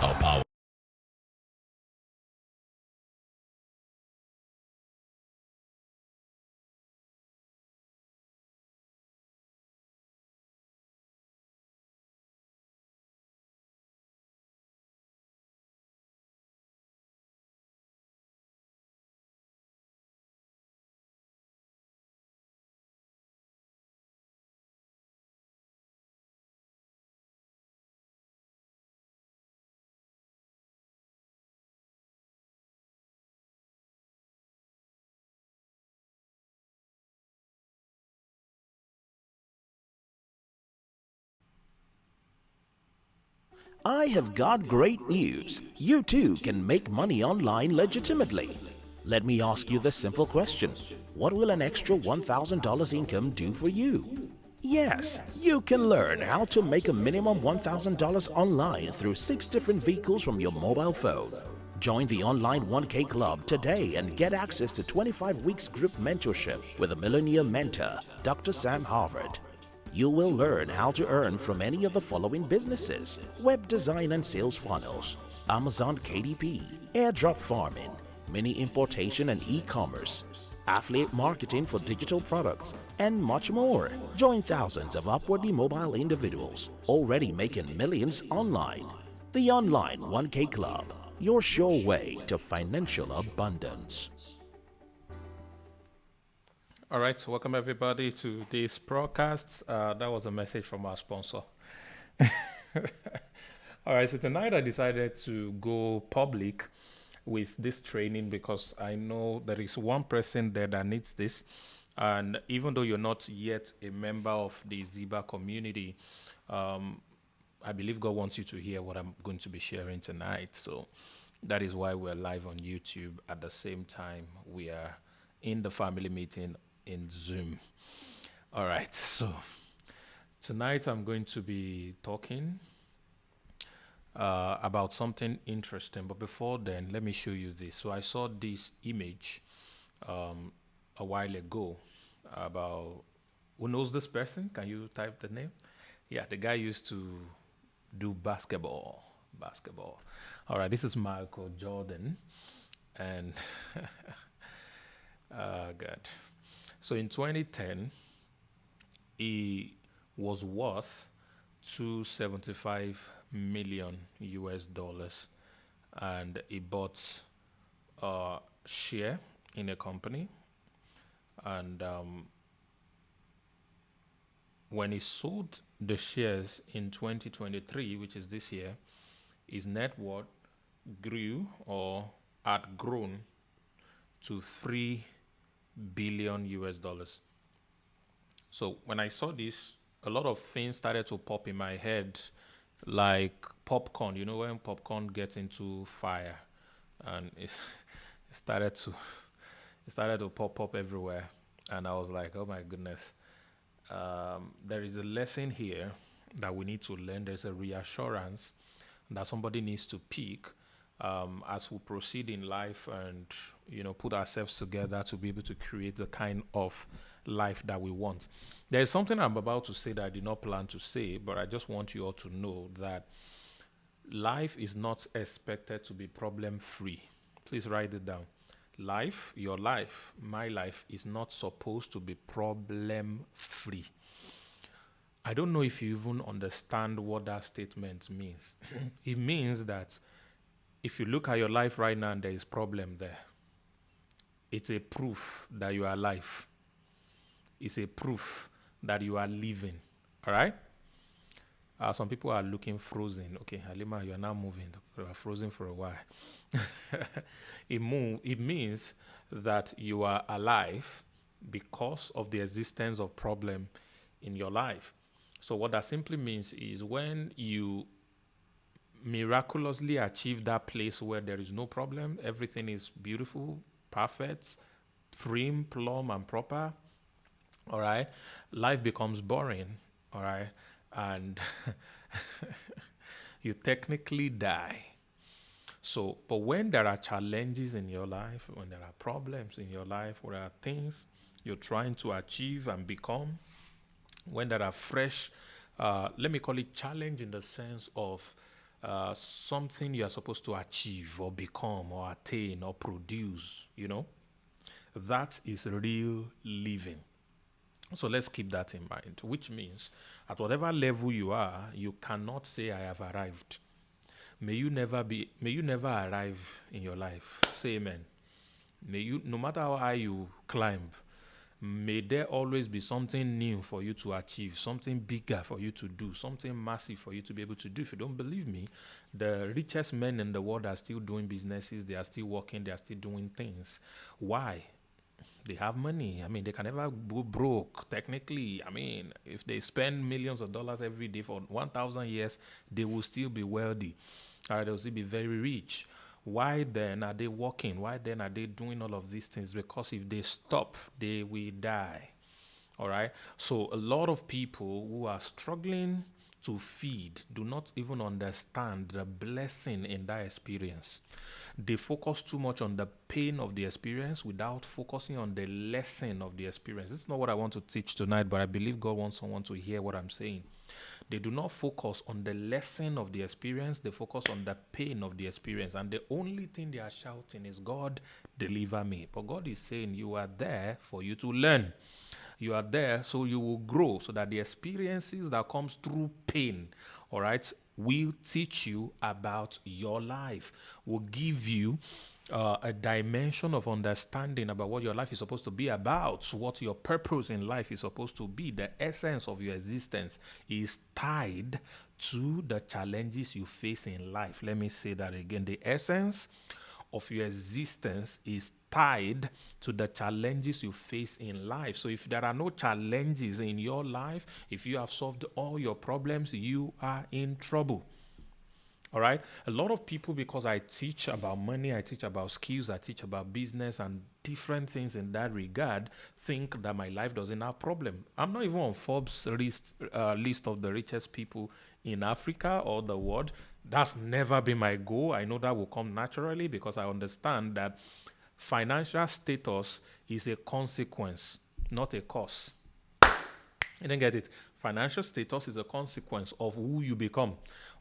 A power. I have got great news. You too can make money online legitimately. Let me ask you this simple question. What will an extra $1,000 income do for you? Yes, you can learn how to make a minimum $1,000 online through 6 different vehicles from your mobile phone. Join the online 1K club today and get access to 25 weeks group mentorship with a millionaire mentor, Dr. Sam Harvard. You will learn how to earn from any of the following businesses: web design and sales funnels, Amazon KDP, airdrop farming, mini importation and e-commerce, affiliate marketing for digital products, and much more. Join thousands of upwardly mobile individuals already making millions online. The Online 1K Club, your sure way to financial abundance. All right, so welcome everybody to this broadcast. That was a message from our sponsor. All right, so tonight I decided to go public with this training because I know there is one person there that needs this. And even though you're not yet a member of the Ziba community, I believe God wants you to hear what I'm going to be sharing tonight. So that is why we're live on YouTube. At the same time, we are in the family meeting in Zoom. All right, so tonight I'm going to be talking about something interesting. But before then, let me show you this. So I saw this image a while ago about who knows this person? Can you type the name? Yeah, the guy used to do basketball. Basketball. All right, this is Michael Jordan. And God. So in 2010, he was worth 275 million US dollars, and he bought a share in a company. And when he sold the shares in 2023, which is this year, his net worth grew or had grown to 3 billion US dollars. So when I saw this, a lot of things started to pop in my head, like popcorn. You know when popcorn gets into fire, and it started to it started to pop everywhere, and I was like, oh my goodness, there is a lesson here that we need to learn. There's a reassurance that somebody needs to pick as we proceed in life, and put ourselves together to be able to create the kind of life that we want. There is something I'm about to say that I did not plan to say, but I just want you all to know that life is not expected to be problem free. Please write it down. Life, your life, my life is not supposed to be problem free. I don't know if you even understand what that statement means. It means that if you look at your life right now and there is problem there, it's a proof that you are alive. It's a proof that you are living. All right? Some people are looking frozen. Okay, Halima, you are now moving. You are frozen for a while. It means that you are alive because of the existence of problem in your life. So what that simply means is when you miraculously achieve that place where there is no problem, everything is beautiful, perfect, prim, plumb, and proper, all right, life becomes boring, all right, and you technically die. So, but when there are challenges in your life, when there are problems in your life, when there are things you're trying to achieve and become, when there are fresh, let me call it challenge in the sense of something you are supposed to achieve or become or attain or produce, that is real living. So let's keep that in mind, which means at whatever level you are, you cannot say I have arrived. May you never arrive in your life. Say amen. May you, no matter how high you climb, may there always be something new for you to achieve, something bigger for you to do, something massive for you to be able to do. If you don't believe me, the richest men in the world are still doing businesses, they are still working, they are still doing things. Why? They have money. I mean, they can never go broke. Technically, I mean, if they spend millions of dollars every day for 1,000 years, they will still be wealthy. All right, they will still be very rich. Why then are they working? Why then are they doing all of these things? Because if they stop, they will die. All right. So a lot of people who are struggling to feed do not even understand the blessing in that experience. They focus too much on the pain of the experience without focusing on the lesson of the experience. This is not what I want to teach tonight, but I believe God wants someone to hear what I'm saying. They do not focus on the lesson of the experience. They focus on the pain of the experience. And the only thing they are shouting is, God, deliver me. But God is saying, you are there for you to learn. You are there so you will grow, so that the experiences that comes through pain, all right, will teach you about your life, will give you a dimension of understanding about what your life is supposed to be about, what your purpose in life is supposed to be. The essence of your existence is tied to the challenges you face in life. Let me say that again. The essence of your existence is tied to the challenges you face in life. So if there are no challenges in your life, if you have solved all your problems, you are in trouble. All right. A lot of people, because I teach about money, I teach about skills, I teach about business and different things in that regard, think that my life doesn't have problem. I'm not even on Forbes list of the richest people in Africa or the world. That's never been my goal. I know that will come naturally because I understand that financial status is a consequence, not a cause. You didn't get it. Financial status is a consequence of who you become.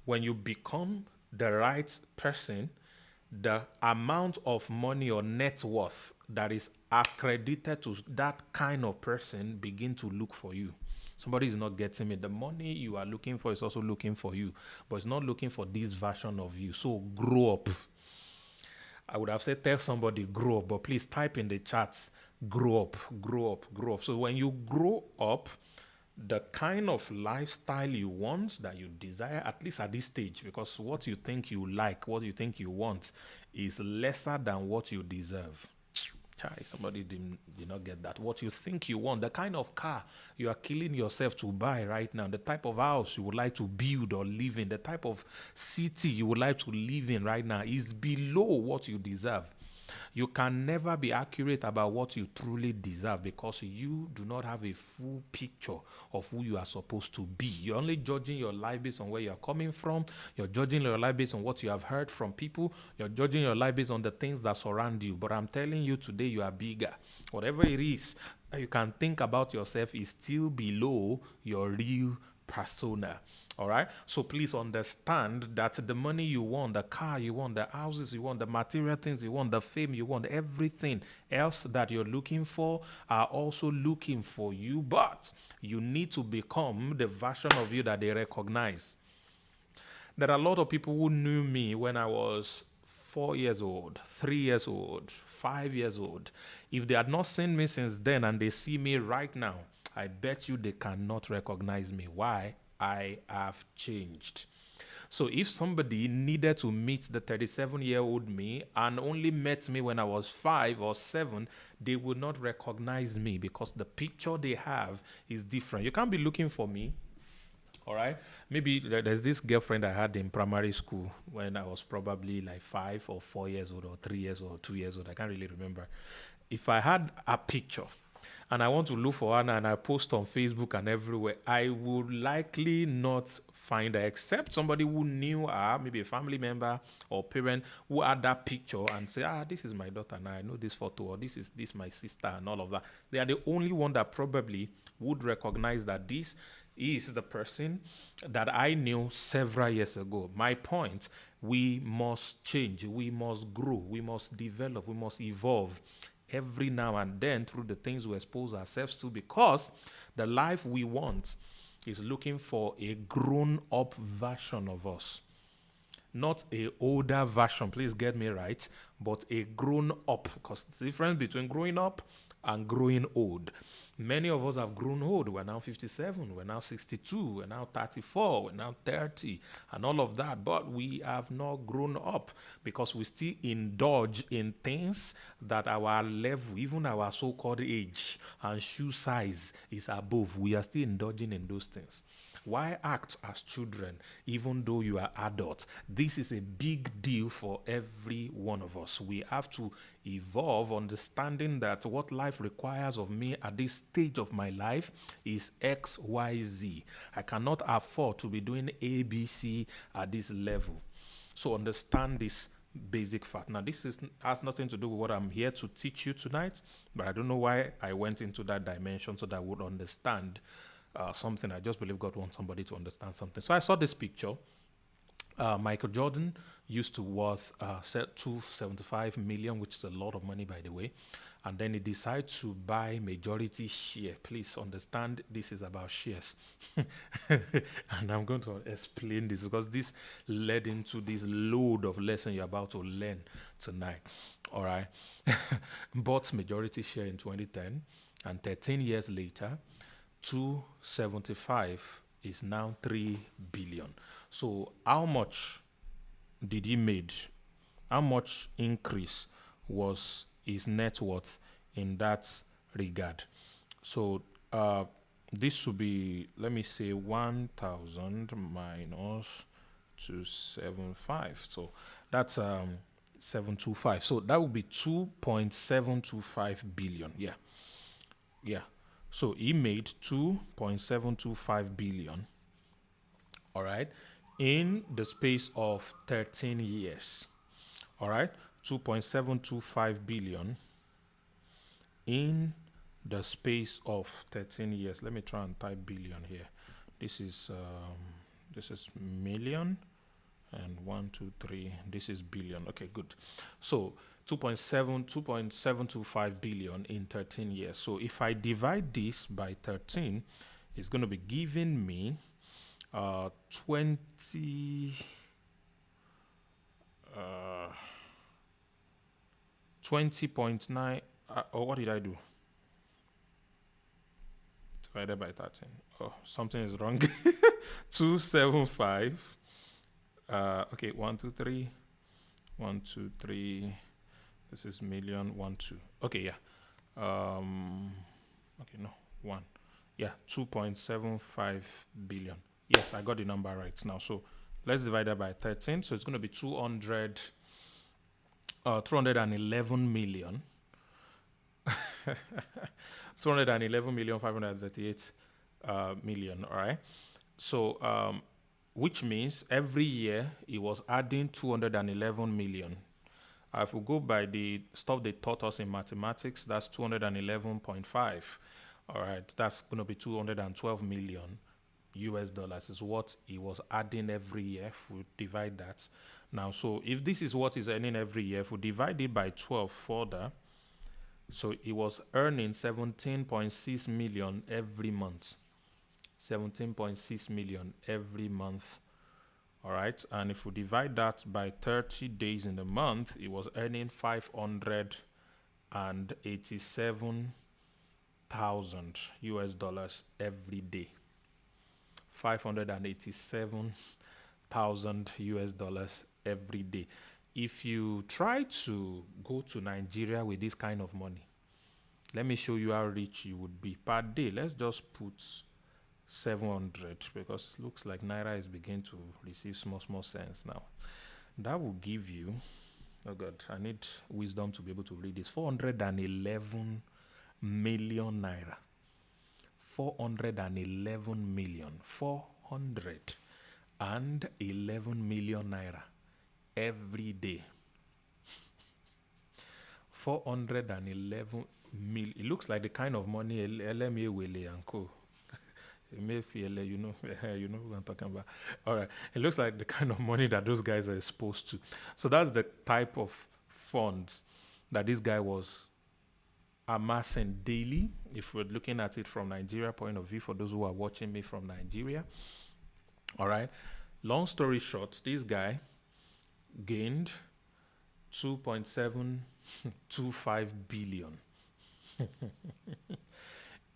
When you become the right person, the amount of money or net worth that is accredited to that kind of person begin to look for you. Somebody is not getting me. The money you are looking for is also looking for you, but it's not looking for this version of you. So grow up. I would have said tell somebody grow up, but please type in the chats, grow up, grow up, grow up. So when you grow up, the kind of lifestyle you want, that you desire, at least at this stage, because what you think you like, what you think you want is lesser than what you deserve. Somebody did not get that. What you think you want, the kind of car you are killing yourself to buy right now, the type of house you would like to build or live in, the type of city you would like to live in right now is below what you deserve. You can never be accurate about what you truly deserve because you do not have a full picture of who you are supposed to be. You're only judging your life based on where you're coming from. You're judging your life based on what you have heard from people. You're judging your life based on the things that surround you. But I'm telling you today, you are bigger. Whatever it is that you can think about yourself is still below your real persona. All right. So please understand that the money you want, the car you want, the houses you want, the material things you want, the fame you want, everything else that you're looking for are also looking for you. But you need to become the version of you that they recognize. There are a lot of people who knew me when I was 4 years old, 3 years old, 5 years old. If they had not seen me since then and they see me right now, I bet you they cannot recognize me. Why? I have changed. So if somebody needed to meet the 37-year-old me and only met me when I was 5 or 7, they would not recognize me because the picture they have is different. You can't be looking for me. All right. Maybe there's this girlfriend I had in primary school when I was probably like 5 or 4 years old or 3 years old, 2 years old. I can't really remember. If I had a picture and I want to look for her and I post on Facebook and everywhere, I would likely not find her except somebody who knew her, maybe a family member or parent who had that picture and say, this is my daughter now, I know this photo, or this is my sister and all of that. They are the only one that probably would recognize that this He is the person that I knew several years ago. My point, we must change, we must grow, we must develop, we must evolve every now and then through the things we expose ourselves to, because the life we want is looking for a grown up version of us, not a older version, please get me right, but a grown up, because it's the difference between growing up and growing old. Many of us have grown old. We're now 57, we're now 62, we're now 34, we're now 30, and all of that, but we have not grown up because we still indulge in things that our level, even our so-called age and shoe size is above. We are still indulging in those things. Why act as children even though you are adults? This is a big deal for every one of us. We have to evolve, understanding that what life requires of me at this stage of my life is X, Y, Z. I cannot afford to be doing ABC at this level. So understand this basic fact. Now, has nothing to do with what I'm here to teach you tonight, but I don't know why I went into that dimension so that I would understand something. I just believe God wants somebody to understand something. So I saw this picture. Michael Jordan used to worth 275 million, which is a lot of money, by the way. And then he decided to buy majority share. Please understand, this is about shares. And I'm going to explain this because this led into this load of lesson you're about to learn tonight. All right. Bought majority share in 2010, and 13 years later, 275 is now 3 billion. So how much did he made? How much increase was his net worth in that regard? So this should be, let me say, 1,000 minus 275. So that's 725. So that would be 2.725 billion. Yeah. So he made 2.725 billion, all right, in the space of 13 years. All right, 2.725 billion in the space of 13 years. Let me try and type billion here. This is million, and 1, 2, 3. This is billion. Okay, good. So 2.725 billion in 13 years. So if I divide this by 13, it's going to be giving me 20.9, or what did I do? Divided by 13. Oh, something is wrong. 275. Okay, 1, 2, 3. 1, 2, 3. This is million. 1, 2. Okay, yeah. Okay, no. 1. Yeah, 2.75 billion. Yes, I got the number right now. So let's divide that by 13. So it's going to be 211 million. 211,538 million. All right. So, which means every year it was adding 211 million. If we go by the stuff they taught us in mathematics, that's 211.5. All right, that's going to be 212 million US dollars is what he was adding every year. If we divide that now, so if this is what he's earning every year, if we divide it by 12 further, so he was earning 17.6 million every month. 17.6 million every month. All right. And if we divide that by 30 days in the month, it was earning 587,000 US dollars every day. 587,000 US dollars every day. If you try to go to Nigeria with this kind of money, let me show you how rich you would be per day. Let's just put 700, because it looks like Naira is beginning to receive small sense now. That will give you, oh God, I need wisdom to be able to read this, 411 million Naira. 411 million. 411 million Naira every day. 411 million. It looks like the kind of money LMA Wele and Co. Emefiele, you know, you know who I'm talking about. All right, it looks like the kind of money that those guys are exposed to. So that's the type of funds that this guy was amassing daily. If we're looking at it from Nigeria point of view, for those who are watching me from Nigeria, all right. Long story short, this guy gained 2.725 billion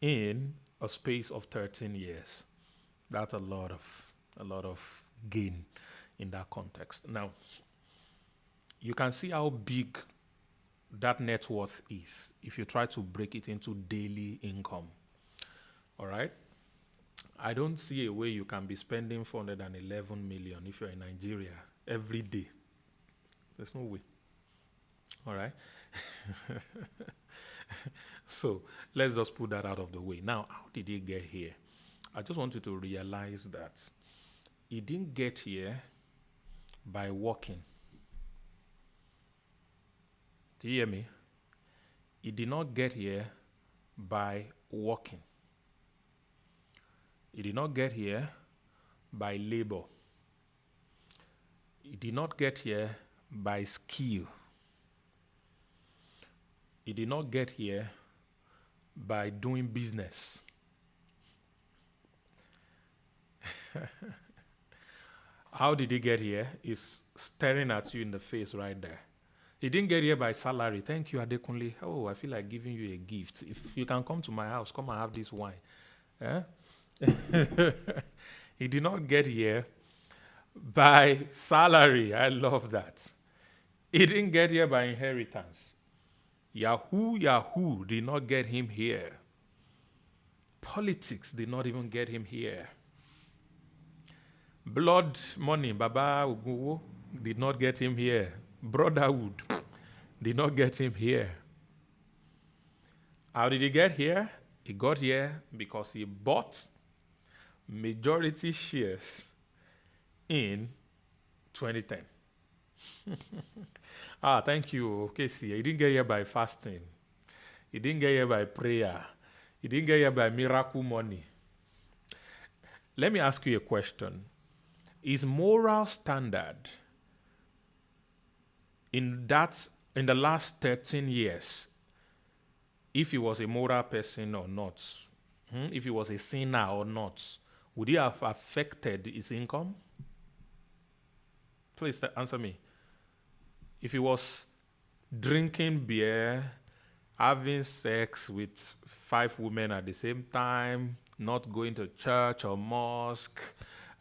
in a space of 13 years. That's a lot of gain in that context. Now, you can see how big that net worth is if you try to break it into daily income. All right? I don't see a way you can be spending 411 million if you're in Nigeria every day. There's no way. All right? So let's just put that out of the way. Now, how did he get here? I just want you to realize that he didn't get here by walking. Do you hear me? He did not get here by walking. He did not get here by labor. He did not get here by skill. He did not get here by doing business. How did he get here? He's staring at you in the face right there. He didn't get here by salary. Thank you, Adekunle. Oh, I feel like giving you a gift. If you can come to my house, come and have this wine. Eh? He did not get here by salary. I love that. He didn't get here by inheritance. Yahoo did not get him here. Politics did not even get him here. Blood money, Baba Uguwo, did not get him here. Brotherhood did not get him here. How did he get here? He got here because he bought majority shares in 2010. Thank you, Casey. He didn't get here by fasting. He didn't get here by prayer. He didn't get here by miracle money. Let me ask you a question. Is moral standard in the last 13 years, if he was a moral person or not, if he was a sinner or not, would he have affected his income? Please answer me. If he was drinking beer, having sex with 5 women at the same time, not going to church or mosque,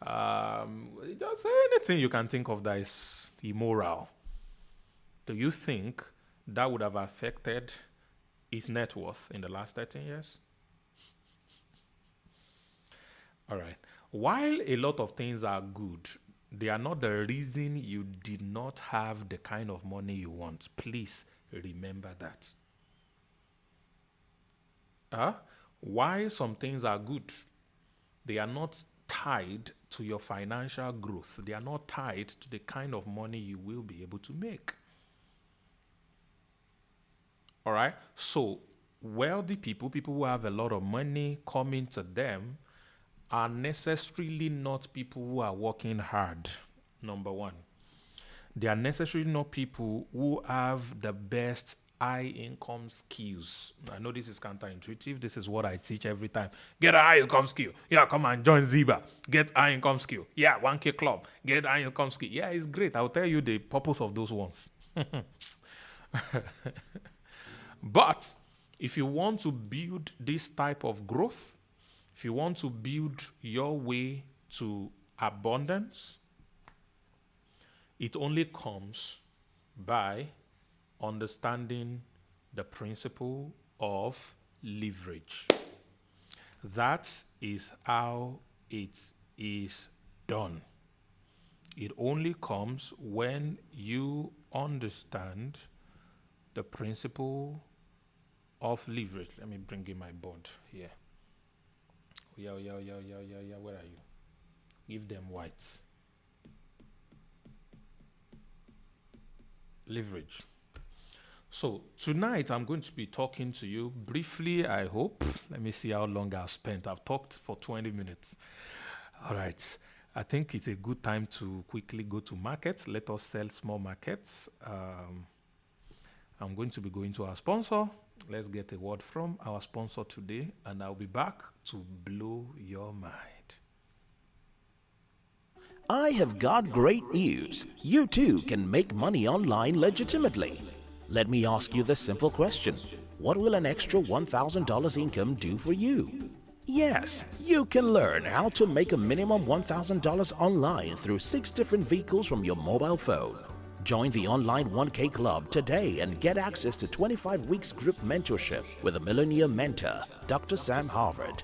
just anything you can think of that is immoral, do you think that would have affected his net worth in the last 13 years? All right. While a lot of things are good, they are not the reason you did not have the kind of money you want. Please remember that. While some things are good, they are not tied to your financial growth. They are not tied to the kind of money you will be able to make. All right? So, wealthy people who have a lot of money coming to them, are necessarily not people who are working hard, number one. They are necessarily not people who have the best high income skills. I know this is counterintuitive. This is what I teach every time. Get a high income skill. Yeah, come and join Ziba. Get high income skill. Yeah, 1K club. Get high income skill. Yeah, it's great. I'll tell you the purpose of those ones. But if you want to build this type of growth, if you want to build your way to abundance, it only comes by understanding the principle of leverage. That is how it is done. It only comes when you understand the principle of leverage. Let me bring in my board here. Yeah, where are you? Give them whites. Leverage. So tonight I'm going to be talking to you briefly, I hope. Let me see how long I've spent. I've talked for 20 minutes. All right. I think it's a good time to quickly go to markets. Let us sell small markets. I'm going to be going to our sponsor. Let's get a word from our sponsor today, and I'll be back to blow your mind. I have got great news. You too can make money online legitimately. Let me ask you this simple question. What will an extra $1,000 income do for you? Yes, you can learn how to make a minimum $1,000 online through 6 different vehicles from your mobile phone. Join the online 1K Club today and get access to 25 weeks group mentorship with a millionaire mentor, Dr. Sam Harvard.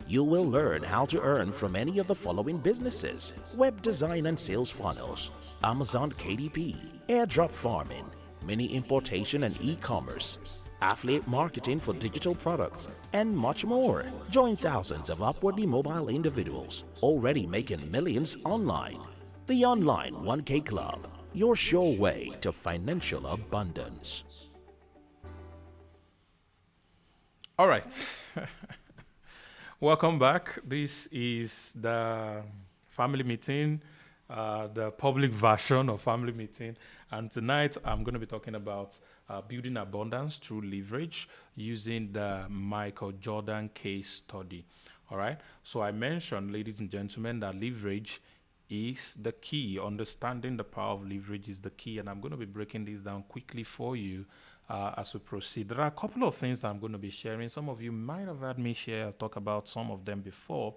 You will learn how to earn from any of the following businesses: web design and sales funnels, Amazon KDP, airdrop farming, mini importation and e-commerce, affiliate marketing for digital products, and much more. Join thousands of upwardly mobile individuals already making millions online. The Online 1K Club, your sure way to financial abundance. All right. Welcome back. This is the family meeting, the public version of family meeting. And tonight I'm going to be talking about building abundance through leverage using the Michael Jordan case study. All right. So I mentioned, ladies and gentlemen, that leverage is the key. Understanding the power of leverage is the key. And I'm going to be breaking this down quickly for you as we proceed. There are a couple of things that I'm going to be sharing. Some of you might have heard me talk about some of them before,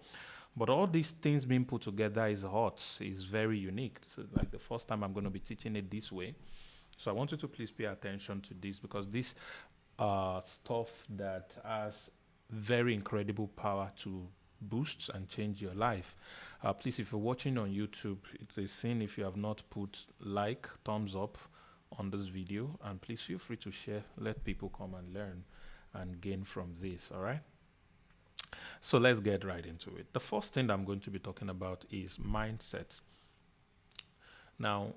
but all these things being put together is hot, is very unique. So like the first time I'm going to be teaching it this way. So I want you to please pay attention to this, because this stuff that has very incredible power to boost and change your life. Please, if you're watching on YouTube, it's a sin if you have not put like, thumbs up on this video, and please feel free to share. Let people come and learn and gain from this. All right, so let's get right into it. The first thing that I'm going to be talking about is mindset. Now,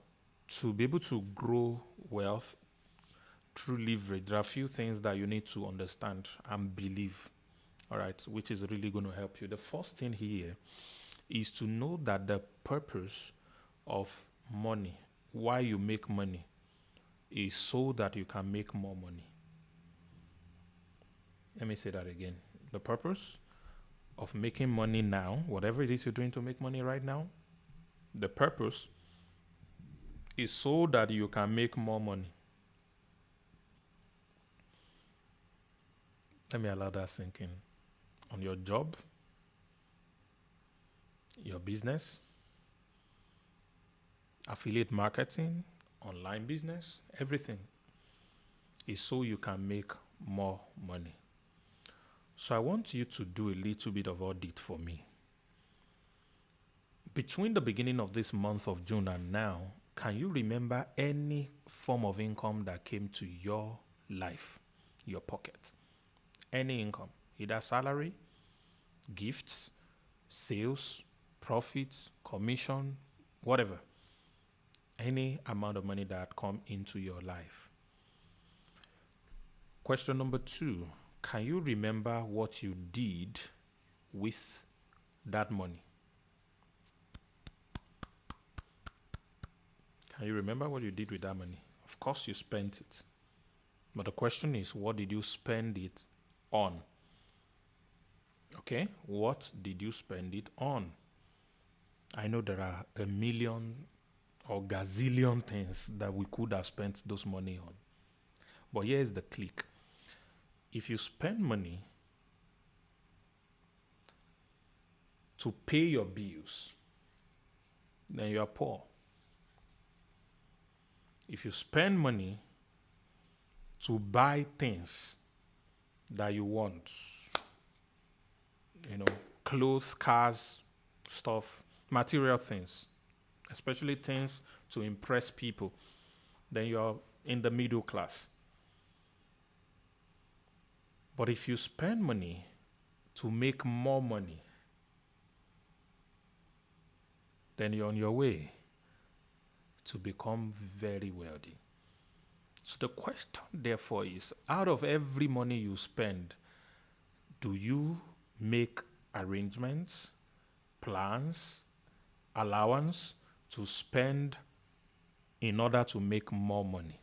to be able to grow wealth through leverage, there are a few things that you need to understand and believe, all right, which is really going to help you. The first thing here is to know that the purpose of money, why you make money, is so that you can make more money. Let me say that again. The purpose of making money now, whatever it is you're doing to make money right now, the purpose is so that you can make more money. Let me allow that sink in. On your job, your business, affiliate marketing, online business, everything is so you can make more money. So I want you to do a little bit of audit for me. Between the beginning of this month of June and now, can you remember any form of income that came to your life, your pocket? Any income, either salary, gifts, sales, profits, commission, whatever. Any amount of money that come into your life. Question number 2, can you remember what you did with that money? Can you remember what you did with that money? Of course you spent it. But the question is, what did you spend it on? Okay, what did you spend it on? I know there are a million or gazillion things that we could have spent those money on. But here's the click. If you spend money to pay your bills, then you are poor. If you spend money to buy things that you want, clothes, cars, stuff, material things, especially things to impress people, then you're in the middle class. But if you spend money to make more money, then you're on your way to become very wealthy. So the question, therefore, is out of every money you spend, do you make arrangements, plans, allowance to spend in order to make more money?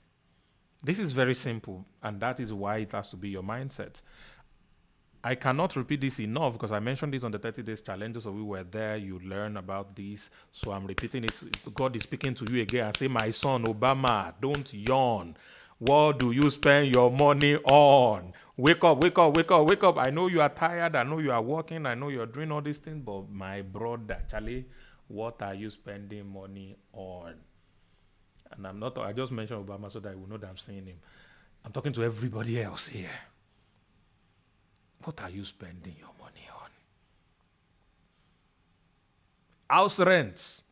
This is very simple, and that is why it has to be your mindset. I cannot repeat this enough because I mentioned this on the 30 days challenge. So we were there, you learn about this. So I'm repeating it. God is speaking to you again and say, my son, Obama, don't yawn. What do you spend your money on? Wake up, wake up, wake up, wake up. I know you are tired. I know you are working. I know you're doing all these things. But my brother, Charlie, what are you spending money on? And I just mentioned Obama so that I will know that I'm saying him. I'm talking to everybody else here. What are you spending your money on? House rents,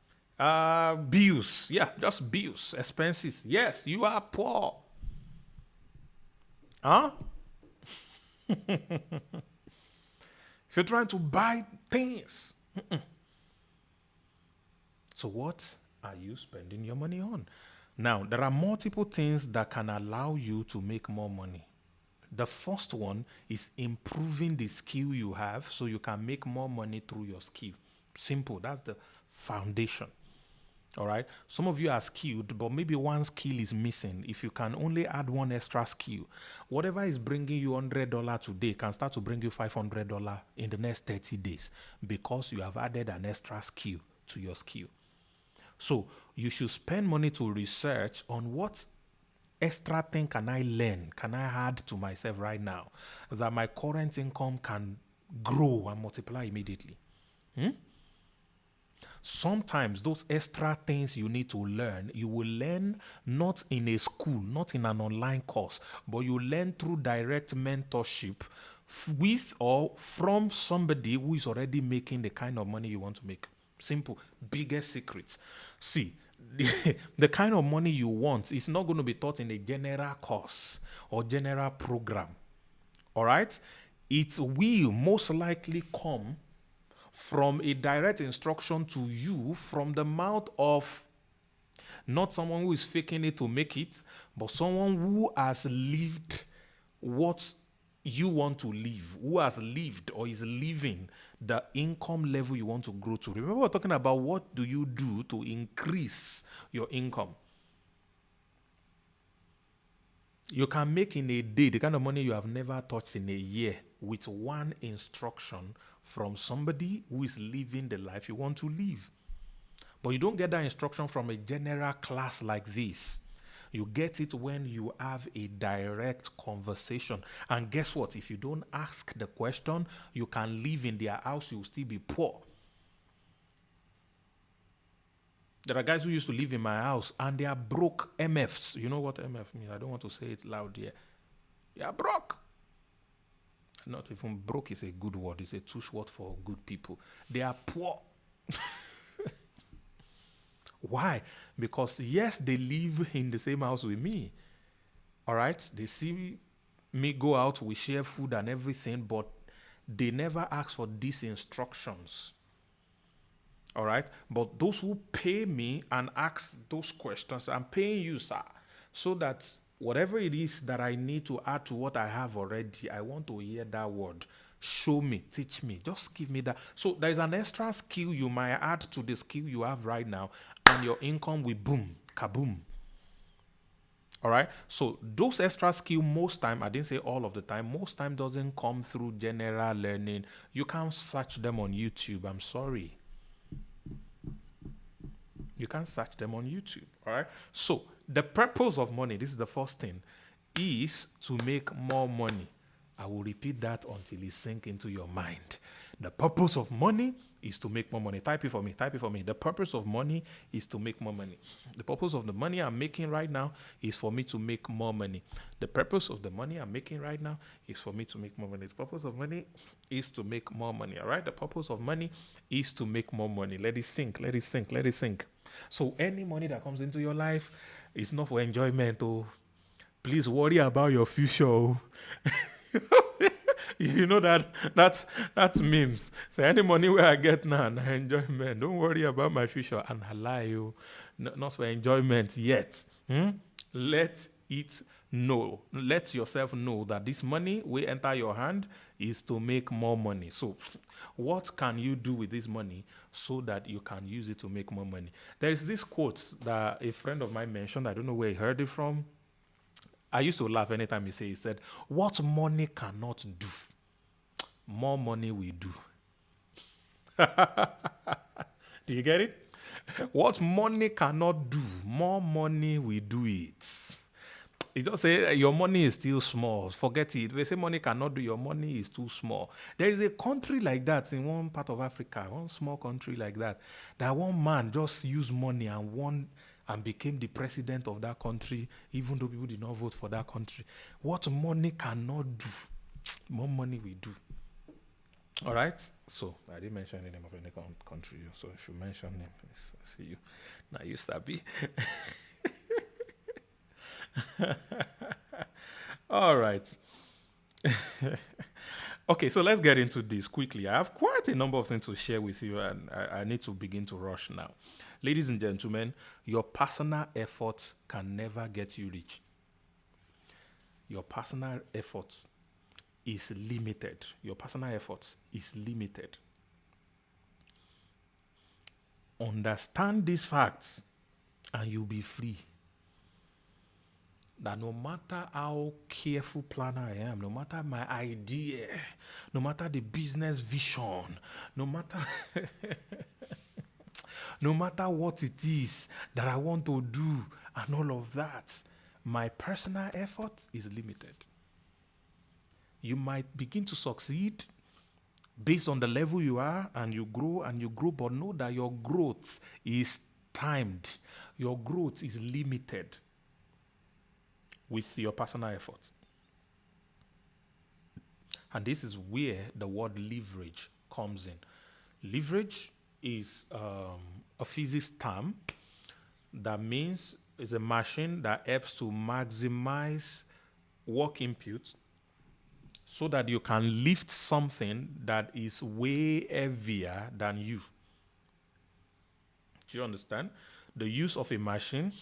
bills. Yeah, just bills, expenses. Yes, you are poor. Huh? If you're trying to buy things. So what are you spending your money on? Now, there are multiple things that can allow you to make more money. The first one is improving the skill you have so you can make more money through your skill. Simple. That's the foundation. All right. Some of you are skilled, but maybe one skill is missing. If you can only add one extra skill, whatever is bringing you $100 today can start to bring you $500 in the next 30 days because you have added an extra skill to your skill. So you should spend money to research on what extra thing can I learn, can I add to myself right now that my current income can grow and multiply immediately. Sometimes those extra things you need to learn, you will learn not in a school, not in an online course, but you learn through direct mentorship with or from somebody who is already making the kind of money you want to make. Simple. Biggest secrets. See, the kind of money you want is not going to be taught in a general course or general program. All right? It will most likely come from a direct instruction to you from the mouth of not someone who is faking it to make it, but someone who has lived what you want to live, who has lived or is living the income level you want to grow to. Remember, we're talking about what do you do to increase your income. You can make in a day the kind of money you have never touched in a year with one instruction from somebody who is living the life you want to live. But you don't get that instruction from a general class like this. You get it when you have a direct conversation. And guess what? If you don't ask the question, you can live in their house, you'll still be poor. There are guys who used to live in my house and they are broke MFs. You know what MF means? I don't want to say it loud here. They are broke. Not even broke is a good word. It's a tush word for good people. They are poor. Why? Because yes, they live in the same house with me. All right? They see me go out, we share food and everything, but they never ask for these instructions. All right? But those who pay me and ask those questions, I'm paying you, sir, so that whatever it is that I need to add to what I have already, I want to hear that word. Show me, teach me, just give me that. So there's an extra skill you might add to the skill you have right now, and your income will boom, kaboom. All right? So those extra skill most time, I didn't say all of the time, most time doesn't come through general learning. You can't search them on YouTube. I'm sorry. You can't search them on YouTube. All right? So the purpose of money, this is the first thing, is to make more money. I will repeat that until it sinks into your mind. The purpose of money is to make more money. Type it for me. Type it for me. The purpose of money is to make more money. The purpose of the money I'm making right now is for me to make more money. The purpose of the money I'm making right now is for me to make more money. The purpose of money is to make more money. All right? The purpose of money is to make more money. Let it sink. Let it sink. Let it sink. So any money that comes into your life is not for enjoyment. Oh, please worry about your future. You know that's memes. So any money where I get now, and I enjoyment. Don't worry about my future. And I lie you, not for enjoyment yet. Let it know. Let yourself know that this money will enter your hand is to make more money. So what can you do with this money so that you can use it to make more money? There is this quote that a friend of mine mentioned. I don't know where he heard it from. I used to laugh anytime he said, what money cannot do, more money will do. Do you get it? What money cannot do, more money will do it. You just say your money is still small. Forget it. They say money cannot do, your money is too small. There is a country like that in one part of Africa, one small country like that one man just used money and won and became the president of that country, even though people did not vote for that country. What money cannot do, more money will do. All right. So I didn't mention the name of any country, so I should mention name. Let's see you. Now you Sabi. All right. Okay, so let's get into this quickly. I have quite a number of things to share with you, and I need to begin to rush now. Ladies and gentlemen, your personal effort can never get you rich. Your personal effort is limited. Your personal effort is limited. Understand these facts, and you'll be free. That no matter how careful planner I am, no matter my idea, no matter the business vision, no matter no matter what it is that I want to do and all of that, my personal effort is limited. You might begin to succeed based on the level you are, and you grow, but know that your growth is timed. Your growth is limited with your personal efforts. And this is where the word leverage comes in. Leverage is a physics term that means it's a machine that helps to maximize work input so that you can lift something that is way heavier than you. Do you understand? The use of a machine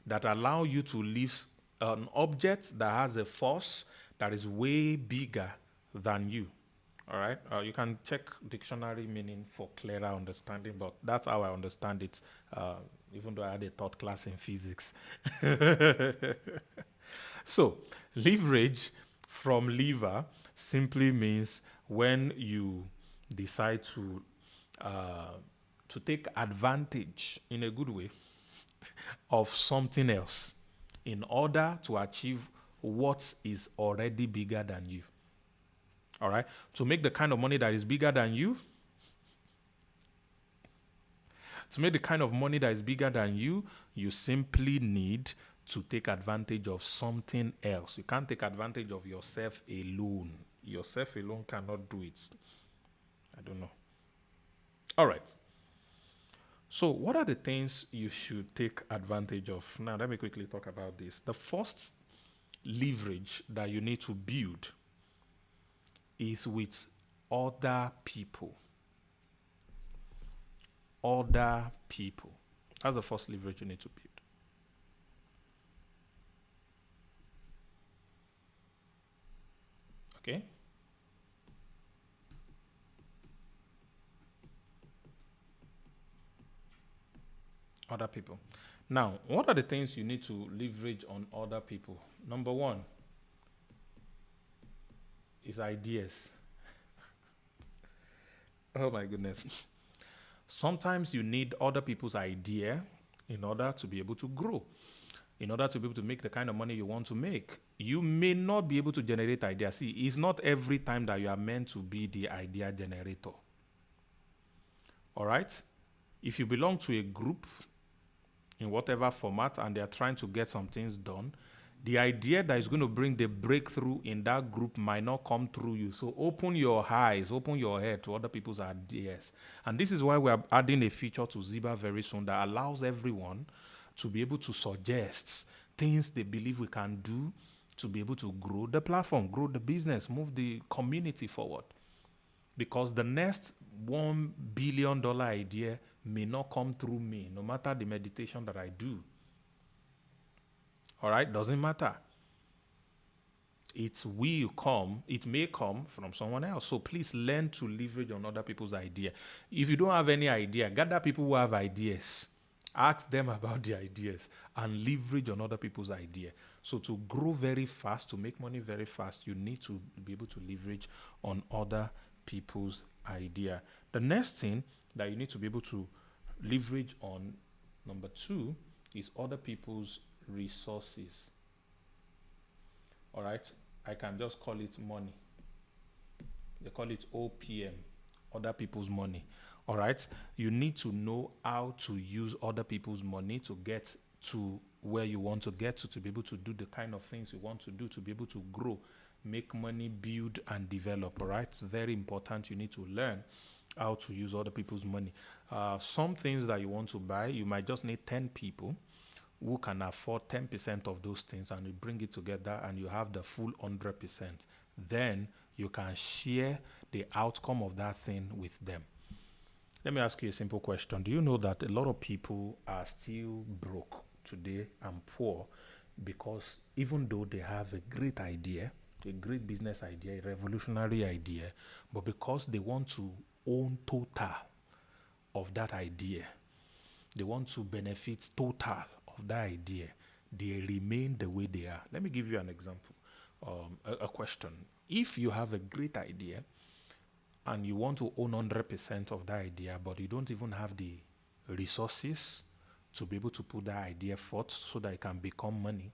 that allow you to lift an object that has a force that is way bigger than you. All right? You can check dictionary meaning for clearer understanding, but that's how I understand it, even though I had a third class in physics. So, leverage from lever simply means when you decide to take advantage in a good way of something else in order to achieve what is already bigger than you. All right? To make the kind of money that is bigger than you, you simply need to take advantage of something else. You can't take advantage of yourself alone. Yourself alone cannot do it. I don't know. All right. So what are the things you should take advantage of? Now, let me quickly talk about this. The first leverage that you need to build is with other people. Other people. That's the first leverage you need to build. Okay? Other people. Now, what are the things you need to leverage on other people? Number one is ideas. Oh my goodness. Sometimes you need other people's idea in order to be able to grow, in order to be able to make the kind of money you want to make. You may not be able to generate ideas. See, it's not every time that you are meant to be the idea generator. All right? If you belong to a group in whatever format and they are trying to get some things done, the idea that is going to bring the breakthrough in that group might not come through you. So open your eyes, open your head to other people's ideas. And this is why we are adding a feature to Ziba very soon that allows everyone to be able to suggest things they believe we can do to be able to grow the platform, grow the business, move the community forward. Because the next $1 billion idea may not come through me, no matter the meditation that I do. All right, doesn't matter. It may come from someone else. So please learn to leverage on other people's idea. If you don't have any idea, gather people who have ideas. Ask them about the ideas and leverage on other people's idea. So to grow very fast, to make money very fast, you need to be able to leverage on other people's idea. The next thing that you need to be able to leverage on, number 2, is other people's resources. All right, I can just call it money. They call it OPM, other people's money. All right, you need to know how to use other people's money to get to where you want to get to be able to do the kind of things you want to do, to be able to grow, make money, build, and develop. All right, it's very important. You need to learn how to use other people's money. Some things that you want to buy, you might just need 10 people who can afford 10% of those things, and you bring it together and you have the full 100%. Then you can share the outcome of that thing with them. Let me ask you a simple question. Do you know that a lot of people are still broke today and poor because even though they have a great idea, a great business idea, a revolutionary idea, but because they want to own total of that idea, they want to benefit total of that idea, they remain the way they are. Let me give you an example, a question. If you have a great idea and you want to own 100% of that idea, but you don't even have the resources to be able to put that idea forth so that it can become money,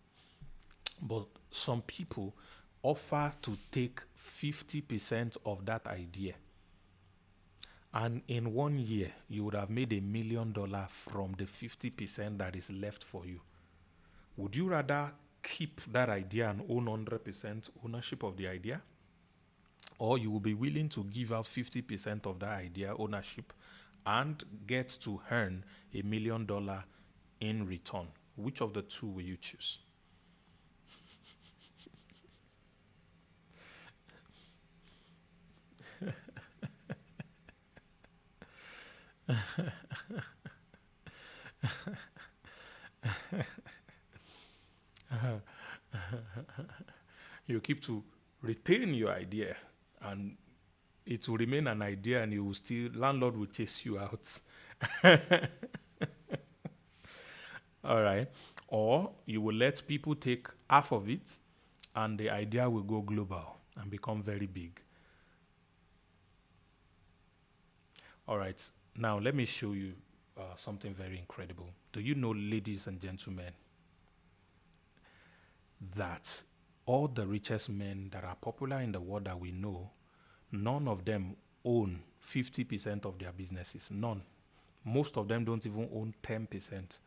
but some people offer to take 50% of that idea, and in 1 year, you would have made $1 million from the 50% that is left for you. Would you rather keep that idea and own 100% ownership of the idea? Or you will be willing to give out 50% of that idea ownership and get to earn $1 million in return? Which of the two will you choose? You keep to retain your idea, and it will remain an idea, and you will still, landlord will chase you out. All right. Or you will let people take half of it, and the idea will go global and become very big. All right. Now, let me show you something very incredible. Do you know, ladies and gentlemen, that all the richest men that are popular in the world that we know, none of them own 50% of their businesses. None. Most of them don't even own 10%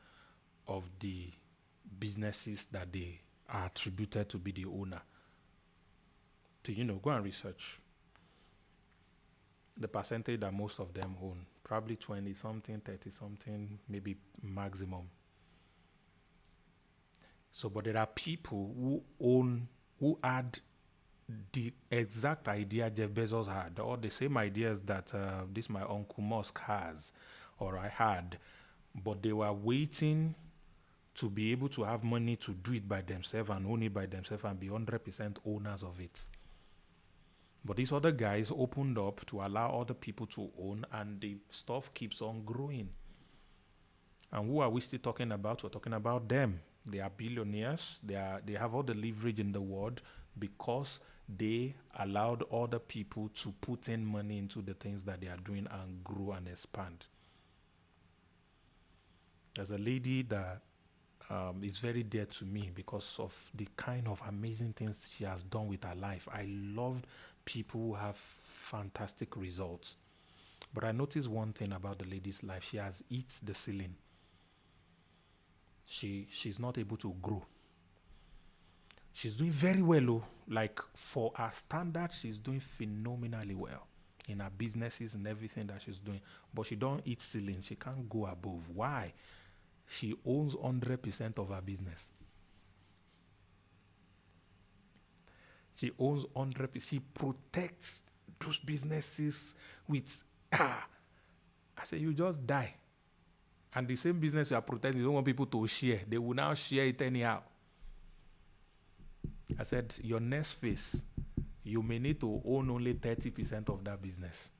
of the businesses that they are attributed to be the owner. Do you know? Go and research the percentage that most of them own. Probably 20 something, 30 something, maybe maximum. So, but there are people who had the exact idea Jeff Bezos had, or the same ideas that this my uncle Musk has, or I had, but they were waiting to be able to have money to do it by themselves and own it by themselves and be 100% owners of it. But these other guys opened up to allow other people to own, and the stuff keeps on growing. And who are we still talking about? We're talking about them. They are billionaires. They have all the leverage in the world because they allowed other people to put in money into the things that they are doing and grow and expand. There's a lady that is very dear to me because of the kind of amazing things she has done with her life. I love people who have fantastic results. But I noticed one thing about the lady's life. She has hit the ceiling. She's not able to grow. She's doing very well, oh. Like, for her standards, she's doing phenomenally well in her businesses and everything that she's doing. But she don't hit ceiling. She can't go above. Why? She owns 100% of her business. She owns 100%. She protects those businesses with I say, you just die. And the same business you are protecting, you don't want people to share. They will now share it anyhow. I said, your next phase, you may need to own only 30% of that business.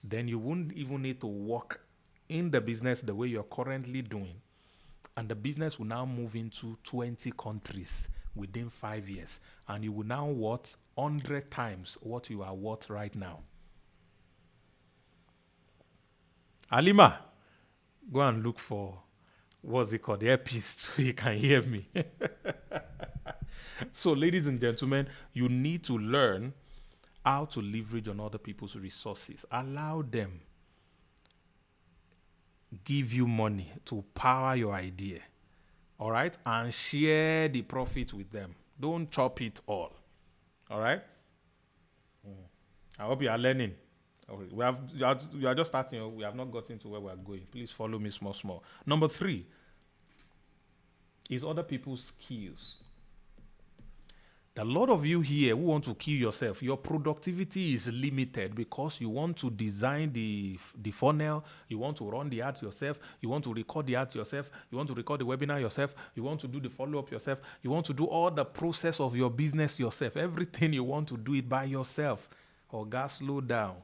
Then you won't even need to work in the business the way you're currently doing. And the business will now move into 20 countries within 5 years. And you will now worth 100 times what you are worth right now. Alima, go and look for, what's it called, the earpiece so you can hear me. So, ladies and gentlemen, you need to learn how to leverage on other people's resources. Allow them give you money to power your idea. All right? And share the profit with them. Don't chop it all. All right? I hope you are learning. Okay. You are just starting. We have not gotten to where we are going. Please follow me small. Number 3 is other people's skills. A lot of you here who want to kill yourself, your productivity is limited because you want to design the funnel, you want to run the ads yourself, you want to record the ads yourself, you want to record the webinar yourself, you want to do the follow-up yourself, you want to do all the process of your business yourself. Everything you want to do it by yourself. Oh, God, slow down.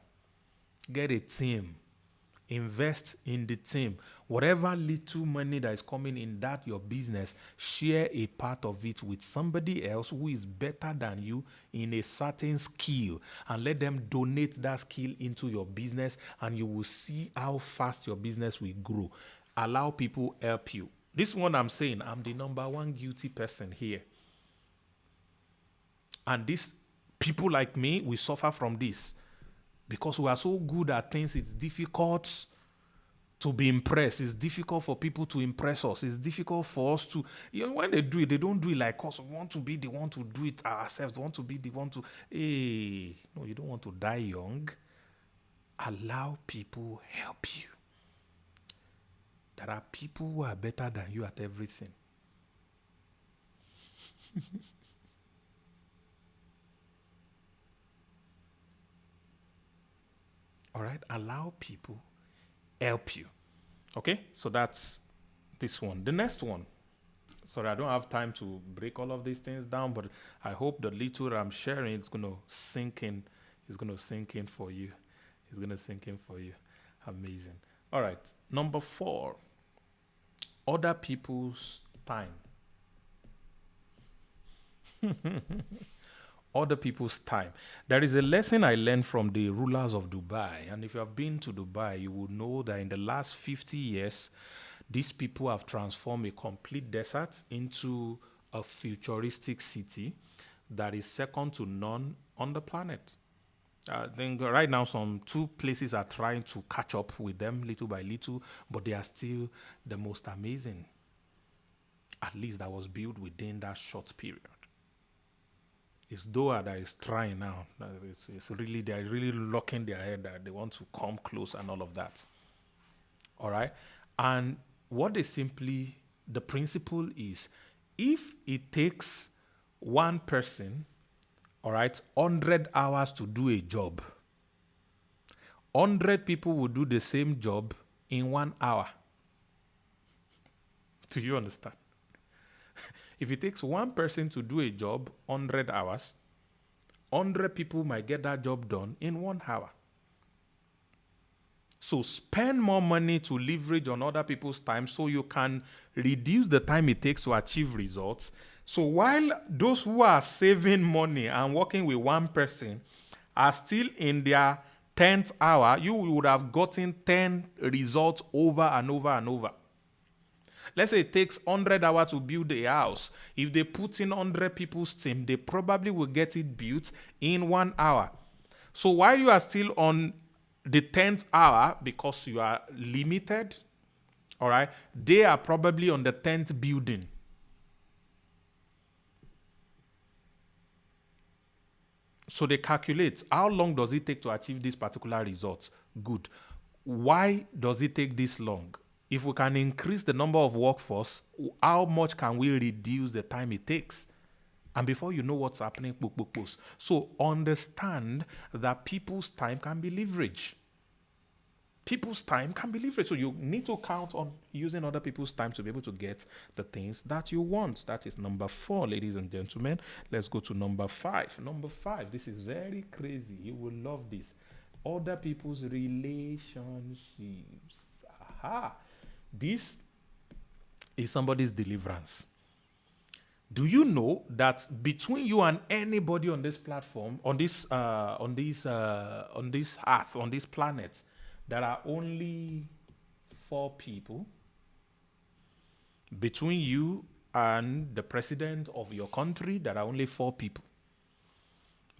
Get a team. Invest in the team. Whatever little money that is coming in that your business, share a part of it with somebody else who is better than you in a certain skill, and let them donate that skill into your business, and you will see how fast your business will grow. Allow people help you. This one I'm saying, I'm the number one guilty person here. And these people like me, we suffer from this. Because we are so good at things, it's difficult to be impressed. It's difficult for people to impress us. It's difficult for us to, when they do it, they don't do it like us. We want to be the one to do it ourselves. We want to be the one to, no, you don't want to die young. Allow people help you. There are people who are better than you at everything. All right, allow people help you. Okay, so that's this one. The next one. Sorry, I don't have time to break all of these things down, but I hope the little I'm sharing is going to sink in. It's going to sink in for you. It's going to sink in for you. Amazing. All right, number 4. Other people's time. Other people's time. There is a lesson I learned from the rulers of Dubai. And if you have been to Dubai, you will know that in the last 50 years, these people have transformed a complete desert into a futuristic city that is second to none on the planet. I think right now some 2 places are trying to catch up with them little by little, but they are still the most amazing. At least that was built within that short period. It's Doha that is trying now. They're really locking their head that they want to come close and all of that. All right. And what the principle is, if it takes one person, all right, 100 hours to do a job, 100 people will do the same job in 1 hour. Do you understand? If it takes one person to do a job 100 hours, 100 people might get that job done in 1 hour. So spend more money to leverage on other people's time so you can reduce the time it takes to achieve results. So while those who are saving money and working with one person are still in their 10th hour, you would have gotten 10 results over and over and over. Let's say it takes 100 hours to build a house. If they put in 100 people's team, they probably will get it built in 1 hour. So while you are still on the 10th hour, because you are limited, all right, they are probably on the 10th building. So they calculate how long does it take to achieve this particular result. Good. Why does it take this long? If we can increase the number of workforce, how much can we reduce the time it takes? And before you know what's happening, so understand that people's time can be leveraged. people's time can be leveraged. So you need to count on using other people's time to be able to get the things that you want. That is number 4, ladies and gentlemen. Let's go to number 5. Number 5, this is very crazy. You will love this. Other people's relationships. Aha. This is somebody's deliverance. Do you know that between you and anybody on this platform, on this earth, on this planet, there are only 4 people? Between you and the president of your country, there are only 4 people.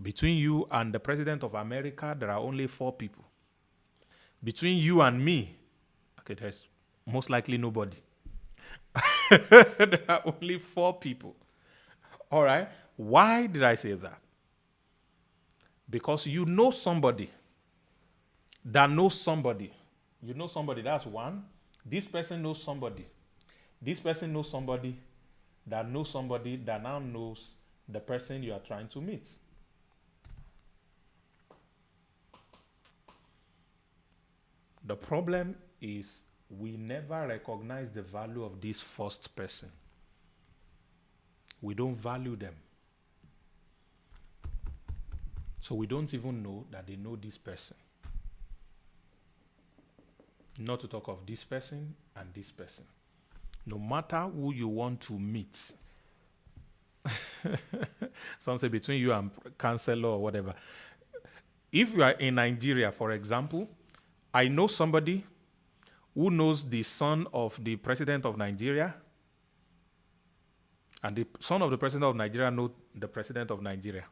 Between you and the president of America, there are only 4 people. Between you and me, okay, there's most likely nobody. There are only 4 people. All right. Why did I say that? Because you know somebody that knows somebody. You know somebody, that's one. This person knows somebody. This person knows somebody that now knows the person you are trying to meet. The problem is we never recognize the value of this first person. We don't value them. So we don't even know that they know this person. Not to talk of this person and this person. No matter who you want to meet. Some say between you and counselor or whatever. If you are in Nigeria, for example, I know somebody who knows the son of the president of Nigeria, and the son of the president of Nigeria knows the president of Nigeria.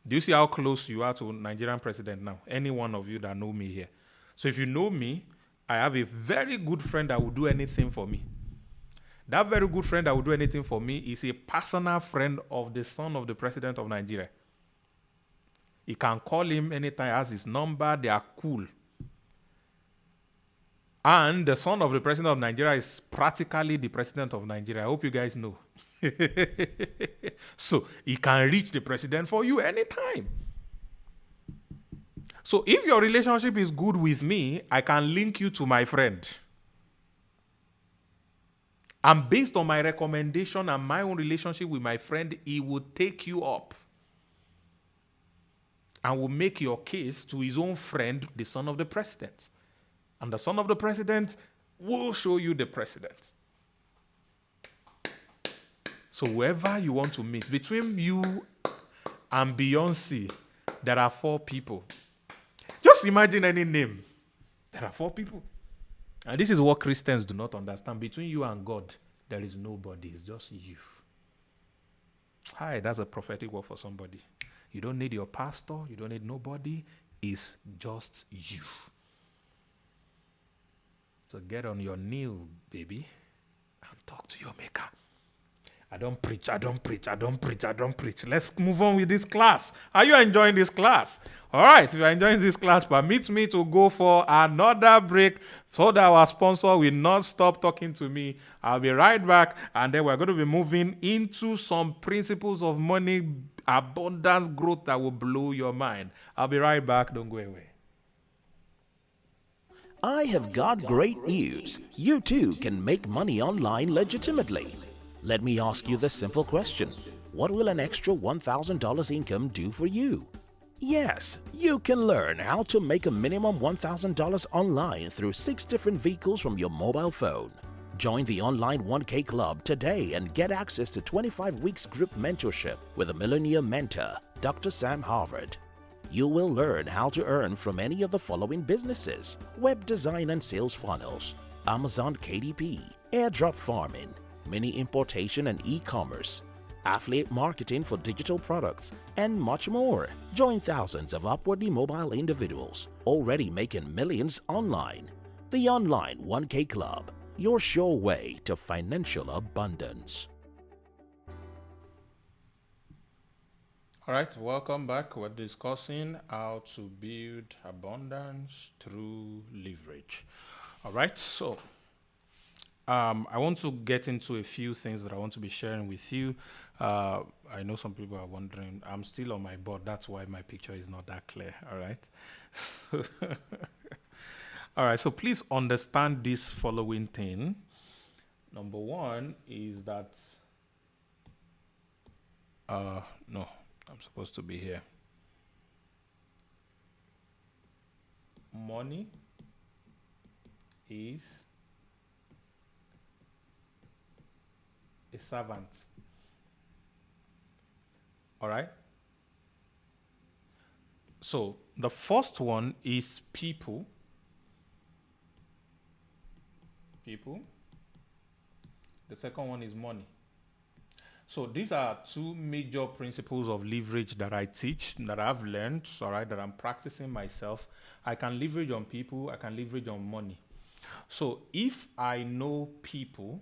Do you see how close you are to Nigerian president now? Any one of you that know me here. So if you know me, I have a very good friend that will do anything for me. That very good friend that will do anything for me is a personal friend of the son of the president of Nigeria. You can call him anytime, he has his number, they are cool. And the son of the president of Nigeria is practically the president of Nigeria. I hope you guys know. So he can reach the president for you anytime. So if your relationship is good with me, I can link you to my friend. And based on my recommendation and my own relationship with my friend, he will take you up and will make your case to his own friend, the son of the president. And the son of the president will show you the president. So whoever you want to meet, between you and Beyonce, there are 4 people. Just imagine any name. There are 4 people. And this is what Christians do not understand. Between you and God, there is nobody. It's just you. Hi, that's a prophetic word for somebody. You don't need your pastor. You don't need nobody. It's just you. So get on your knee, baby, and talk to your maker. I don't preach. Let's move on with this class. Are you enjoying this class? All right, if you're enjoying this class, permit me to go for another break so that our sponsor will not stop talking to me. I'll be right back, and then we're going to be moving into some principles of money abundance growth that will blow your mind. I'll be right back. Don't go away. I have got great news. You too can make money online legitimately. Let me ask you this simple question. What will an extra $1,000 income do for you? Yes, you can learn how to make a minimum $1,000 online through 6 different vehicles from your mobile phone. Join the online 1K Club today and get access to 25 weeks group mentorship with a millionaire mentor, Dr. Sam Harvard. You will learn how to earn from any of the following businesses: web design and sales funnels, Amazon KDP, airdrop farming, mini importation and e-commerce, affiliate marketing for digital products, and much more. Join thousands of upwardly mobile individuals already making millions online. The Online 1K Club, your sure way to financial abundance. All right, welcome back. We're discussing how to build abundance through leverage. All right, so I want to get into a few things that I want to be sharing with you. I know some people are wondering, I'm still on my board. That's why my picture is not that clear. All right. All right. So please understand this following thing. Number one is that, no, I'm supposed to be here. Money is a servant. All right. So the first one is people. People. The second one is money. So these are two major principles of leverage that I teach, that I've learned, all right, that I'm practicing myself. I can leverage on people, I can leverage on money. So if I know people,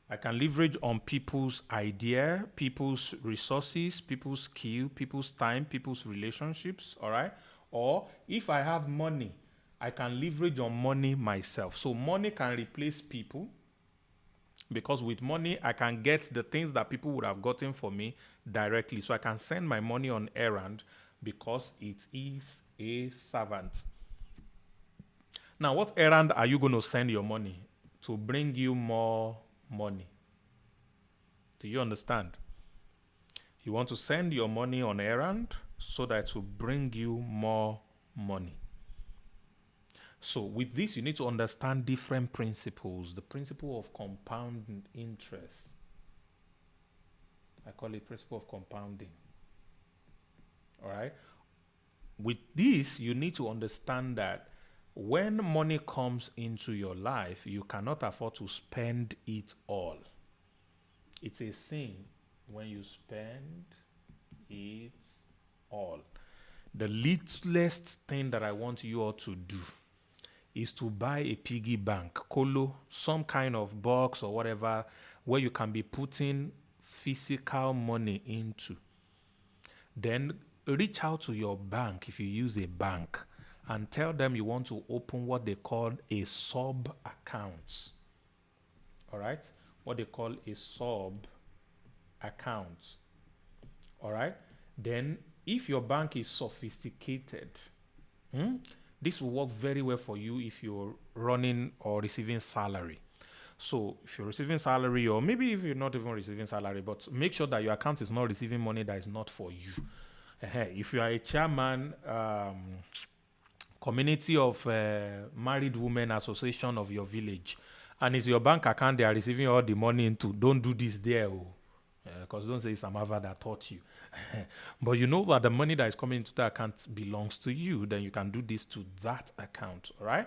I can leverage on people's idea, people's resources, people's skill, people's time, people's relationships, all right? Or if I have money, I can leverage on money myself. So money can replace people, because with money, I can get the things that people would have gotten for me directly. So I can send my money on errand because it is a servant. Now, what errand are you going to send your money? To bring you more money. Do you understand? You want to send your money on errand so that it will bring you more money. So with this, you need to understand different principles. The principle of compound interest. I call it principle of compounding. All right. With this, you need to understand that when money comes into your life, you cannot afford to spend it all. It's a sin when you spend it all. The littlest thing that I want you all to do is to buy a piggy bank, colo, some kind of box or whatever, where you can be putting physical money into. Then reach out to your bank if you use a bank and tell them you want to open what they call a sub account. All right? What they call a sub account. All right? Then if your bank is sophisticated, this will work very well for you if you're running or receiving salary. So if you're receiving salary, or maybe if you're not even receiving salary, but make sure that your account is not receiving money that is not for you. If you are a chairman, community of married women association of your village, and it's your bank account they are receiving all the money into, don't do this there. Because don't say it's Amava that taught you. But you know that the money that is coming into the account belongs to you. Then you can do this to that account. All right?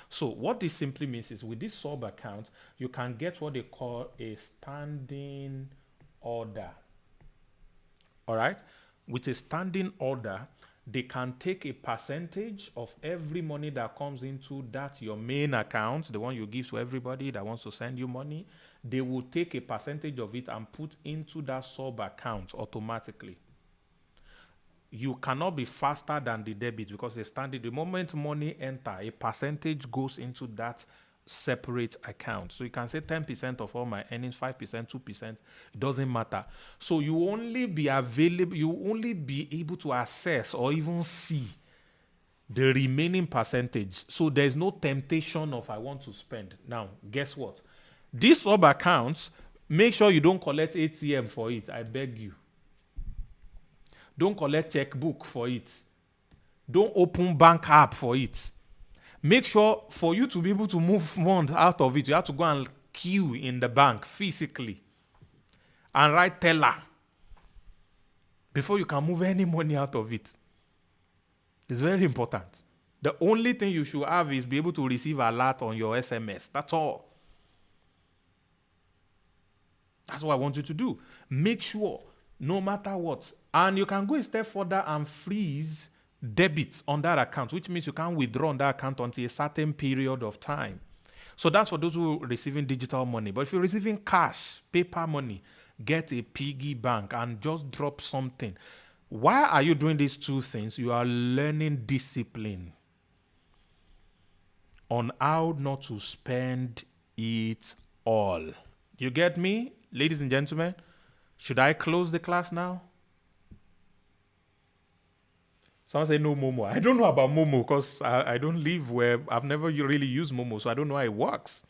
So what this simply means is with this sub account, you can get what they call a standing order. All right? With a standing order, they can take a percentage of every money that comes into that your main account, the one you give to everybody that wants to send you money. They will take a percentage of it and put into that sub account automatically. You cannot be faster than the debit because the moment money enter, a percentage goes into that separate account. So you can say 10% of all my earnings, 5%, 2%, it doesn't matter. So you only be available, you only be able to access or even see the remaining percentage. So there's no temptation of I want to spend. Now, guess what? These sub accounts, make sure you don't collect ATM for it. I beg you. Don't collect checkbook for it. Don't open bank app for it. Make sure for you to be able to move funds out of it, you have to go and queue in the bank physically and write teller before you can move any money out of it. It's very important. The only thing you should have is be able to receive alert on your SMS. That's all. That's what I want you to do. Make sure, no matter what, and you can go a step further and freeze debits on that account, which means you can't withdraw on that account until a certain period of time. So that's for those who are receiving digital money. But if you're receiving cash, paper money, get a piggy bank and just drop something. Why are you doing these two things? You are learning discipline on how not to spend it all. You get me, ladies and gentlemen? Should I close the class now? Someone say no Momo. I don't know about Momo because I don't live where I've never really used Momo, so I don't know how it works.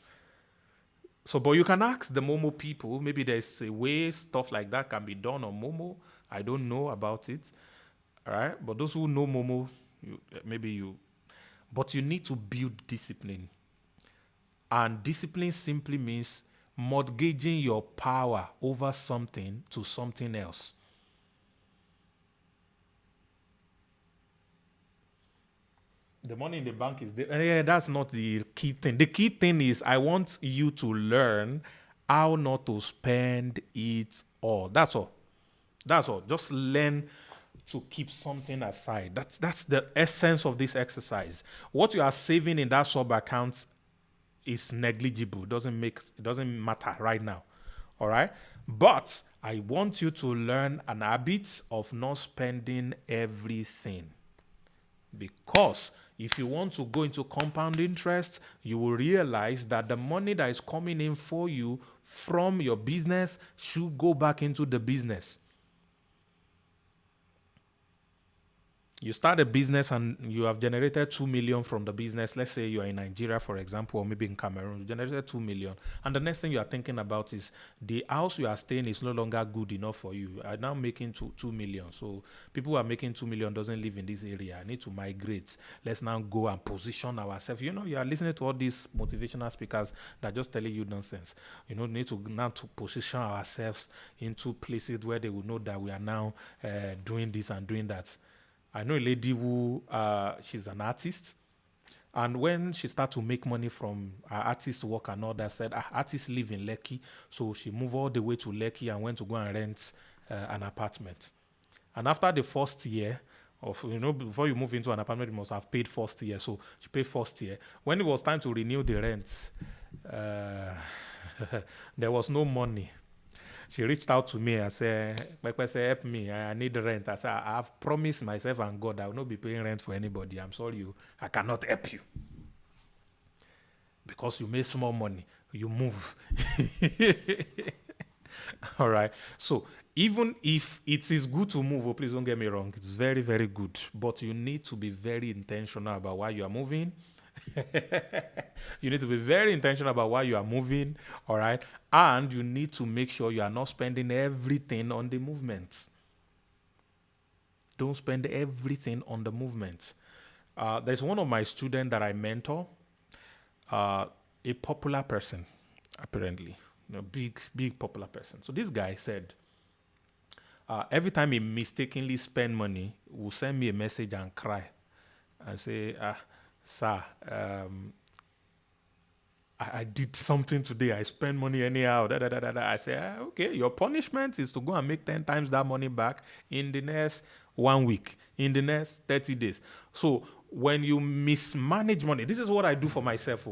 So, but you can ask the Momo people. Maybe there's a way stuff like that can be done on Momo. I don't know about it. All right. But those who know Momo, but you need to build discipline. And discipline simply means mortgaging your power over something to something else. The money in the bank is there. Yeah, that's not the key thing. The key thing is I want you to learn how not to spend it all. That's all. That's all. Just learn to keep something aside. That's the essence of this exercise. What you are saving in that sub account is negligible. It doesn't matter right now. All right? But I want you to learn an habit of not spending everything. Because if you want to go into compound interest, you will realize that the money that is coming in for you from your business should go back into the business. You start a business and you have generated 2 million from the business. Let's say you are in Nigeria, for example, or maybe in Cameroon. You generated 2 million. And the next thing you are thinking about is the house you are staying is no longer good enough for you. You are now making 2 million. So people who are making 2 million doesn't live in this area. I need to migrate. Let's now go and position ourselves. You know, you are listening to all these motivational speakers that are just telling you nonsense. You know, need to now to position ourselves into places where they will know that we are now doing this and doing that. I know a lady who, she's an artist. And when she started to make money from her artist work and all that, said, artists live in Lekki. So she moved all the way to Lekki and went to go and rent an apartment. And after the first year, before you move into an apartment, you must have paid first year. So she paid first year. When it was time to renew the rent, there was no money. She reached out to me and said, help me, I need rent. I said, I've promised myself and God I will not be paying rent for anybody. I'm sorry, I cannot help you. Because you made small money, you move. All right. So even if it is good to move, please don't get me wrong, it's very, very good. But you need to be very intentional about why you are moving. You need to be very intentional about why you are moving, all right? And you need to make sure you are not spending everything on the movement. Don't spend everything on the movement. There's one of my students that I mentor, a popular person, apparently, big popular person. So this guy said, every time he mistakenly spend money, he will send me a message and cry and say, sir, I did something today. I spent money anyhow. I say, okay, your punishment is to go and make 10 times that money back in the next 1 week, in the next 30 days. So when you mismanage money, this is what I do for myself.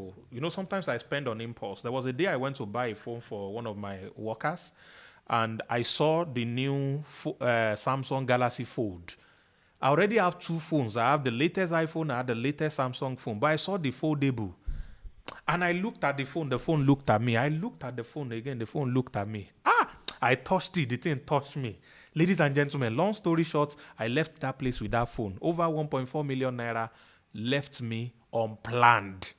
Sometimes I spend on impulse. There was a day I went to buy a phone for one of my workers, and I saw the new Samsung Galaxy Fold. I already have 2 phones. I have the latest iPhone, I have the latest Samsung phone, but I saw the foldable. And I looked at the phone looked at me. I looked at the phone again, the phone looked at me. I touched it, the thing touched me. Ladies and gentlemen, long story short, I left that place with that phone. Over 1.4 million naira left me unplanned.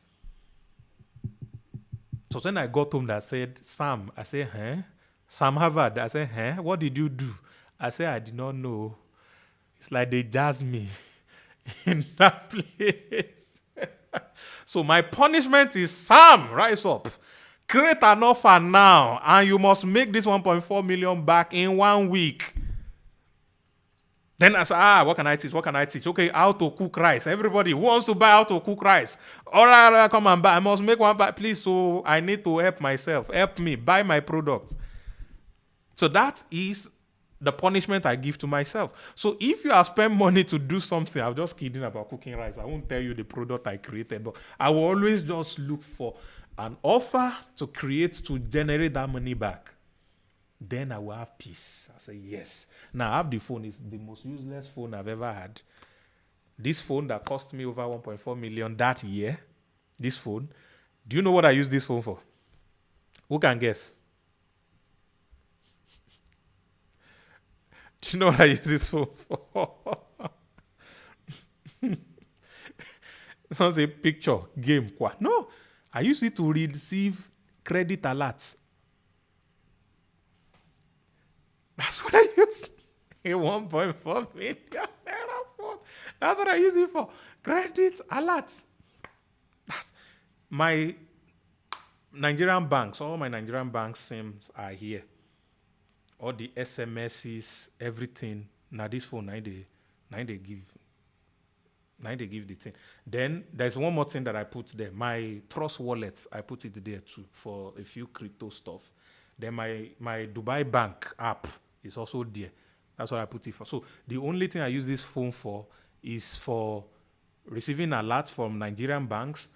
So when I got home, I said, Sam, I said, huh? Sam Harvard, I said, huh? What did you do? I said, I did not know. It's like they jazzed me in that place. So my punishment is, Sam, rise up. Create an offer now, and you must make this 1.4 million back in 1 week. Then I said, what can I teach? Okay, how to cook rice. Everybody who wants to buy how to cook rice. All right, come and buy. I must make one buy, please. So I need to help myself. Help me, buy my product. So that is the punishment I give to myself. So if you have spent money to do something, I'm just kidding about cooking rice. I won't tell you the product I created, but I will always just look for an offer to create to generate that money back. Then I will have peace. I say, yes. Now I have the phone. It's the most useless phone I've ever had. This phone that cost me over 1.4 million that year, this phone, do you know what I use this phone for? Who can guess? Do you know what I use this phone for? It's not a picture, game, quoi. No, I use it to receive credit alerts. That's what I use. A 1.4 million naira phone. That's what I use it for. Credit alerts. That's my Nigerian banks. All my Nigerian banks SIMs are here. All the SMSs, everything. Now this phone, now they give. Now they give the thing. Then there's one more thing that I put there. My Trust wallets, I put it there too for a few crypto stuff. Then my Dubai Bank app is also there. That's what I put it for. So the only thing I use this phone for is for receiving alerts from Nigerian banks,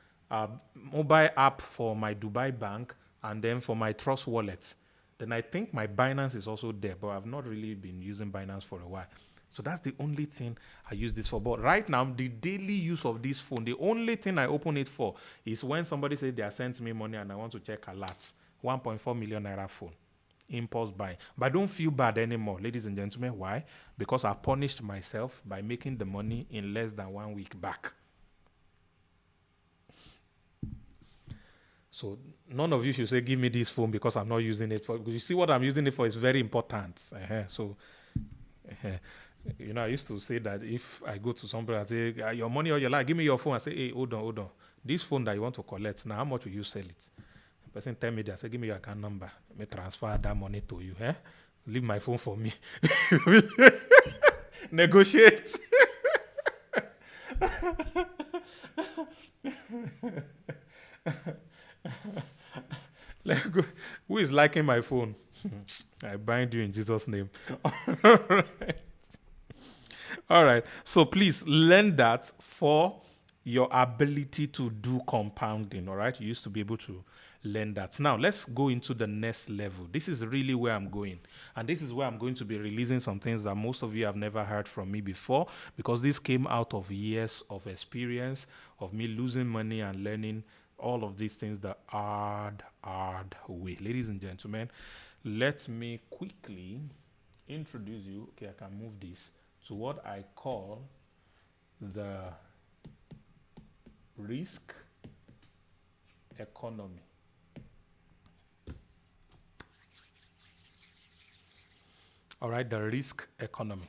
mobile app for my Dubai Bank, and then for my Trust wallet. Then I think my Binance is also there, but I've not really been using Binance for a while. So that's the only thing I use this for. But right now, the daily use of this phone, the only thing I open it for is when somebody says they are sending me money and I want to check alerts. 1.4 million naira phone. Impulse buying. But I don't feel bad anymore, ladies and gentlemen. Why? Because I punished myself by making the money in less than 1 week back. So none of you should say, give me this phone because I'm not using it for. Because you see what I'm using it for is very important. So, I used to say that if I go to somebody and say, your money or your life, give me your phone. I say, hey, hold on. This phone that you want to collect, now how much will you sell it? The person tell me that, I say, give me your account number. Let me transfer that money to you. Leave my phone for me. Negotiate. Who is liking my phone? I bind you in Jesus' name. All right. So please learn that for your ability to do compounding. All right. You used to be able to learn that. Now let's go into the next level. This is really where I'm going. And this is where I'm going to be releasing some things that most of you have never heard from me before, because this came out of years of experience of me losing money and learning all of these things the hard way. Ladies and gentlemen, let me quickly introduce you. Okay, I can move this to what I call the risk economy. All right, the risk economy.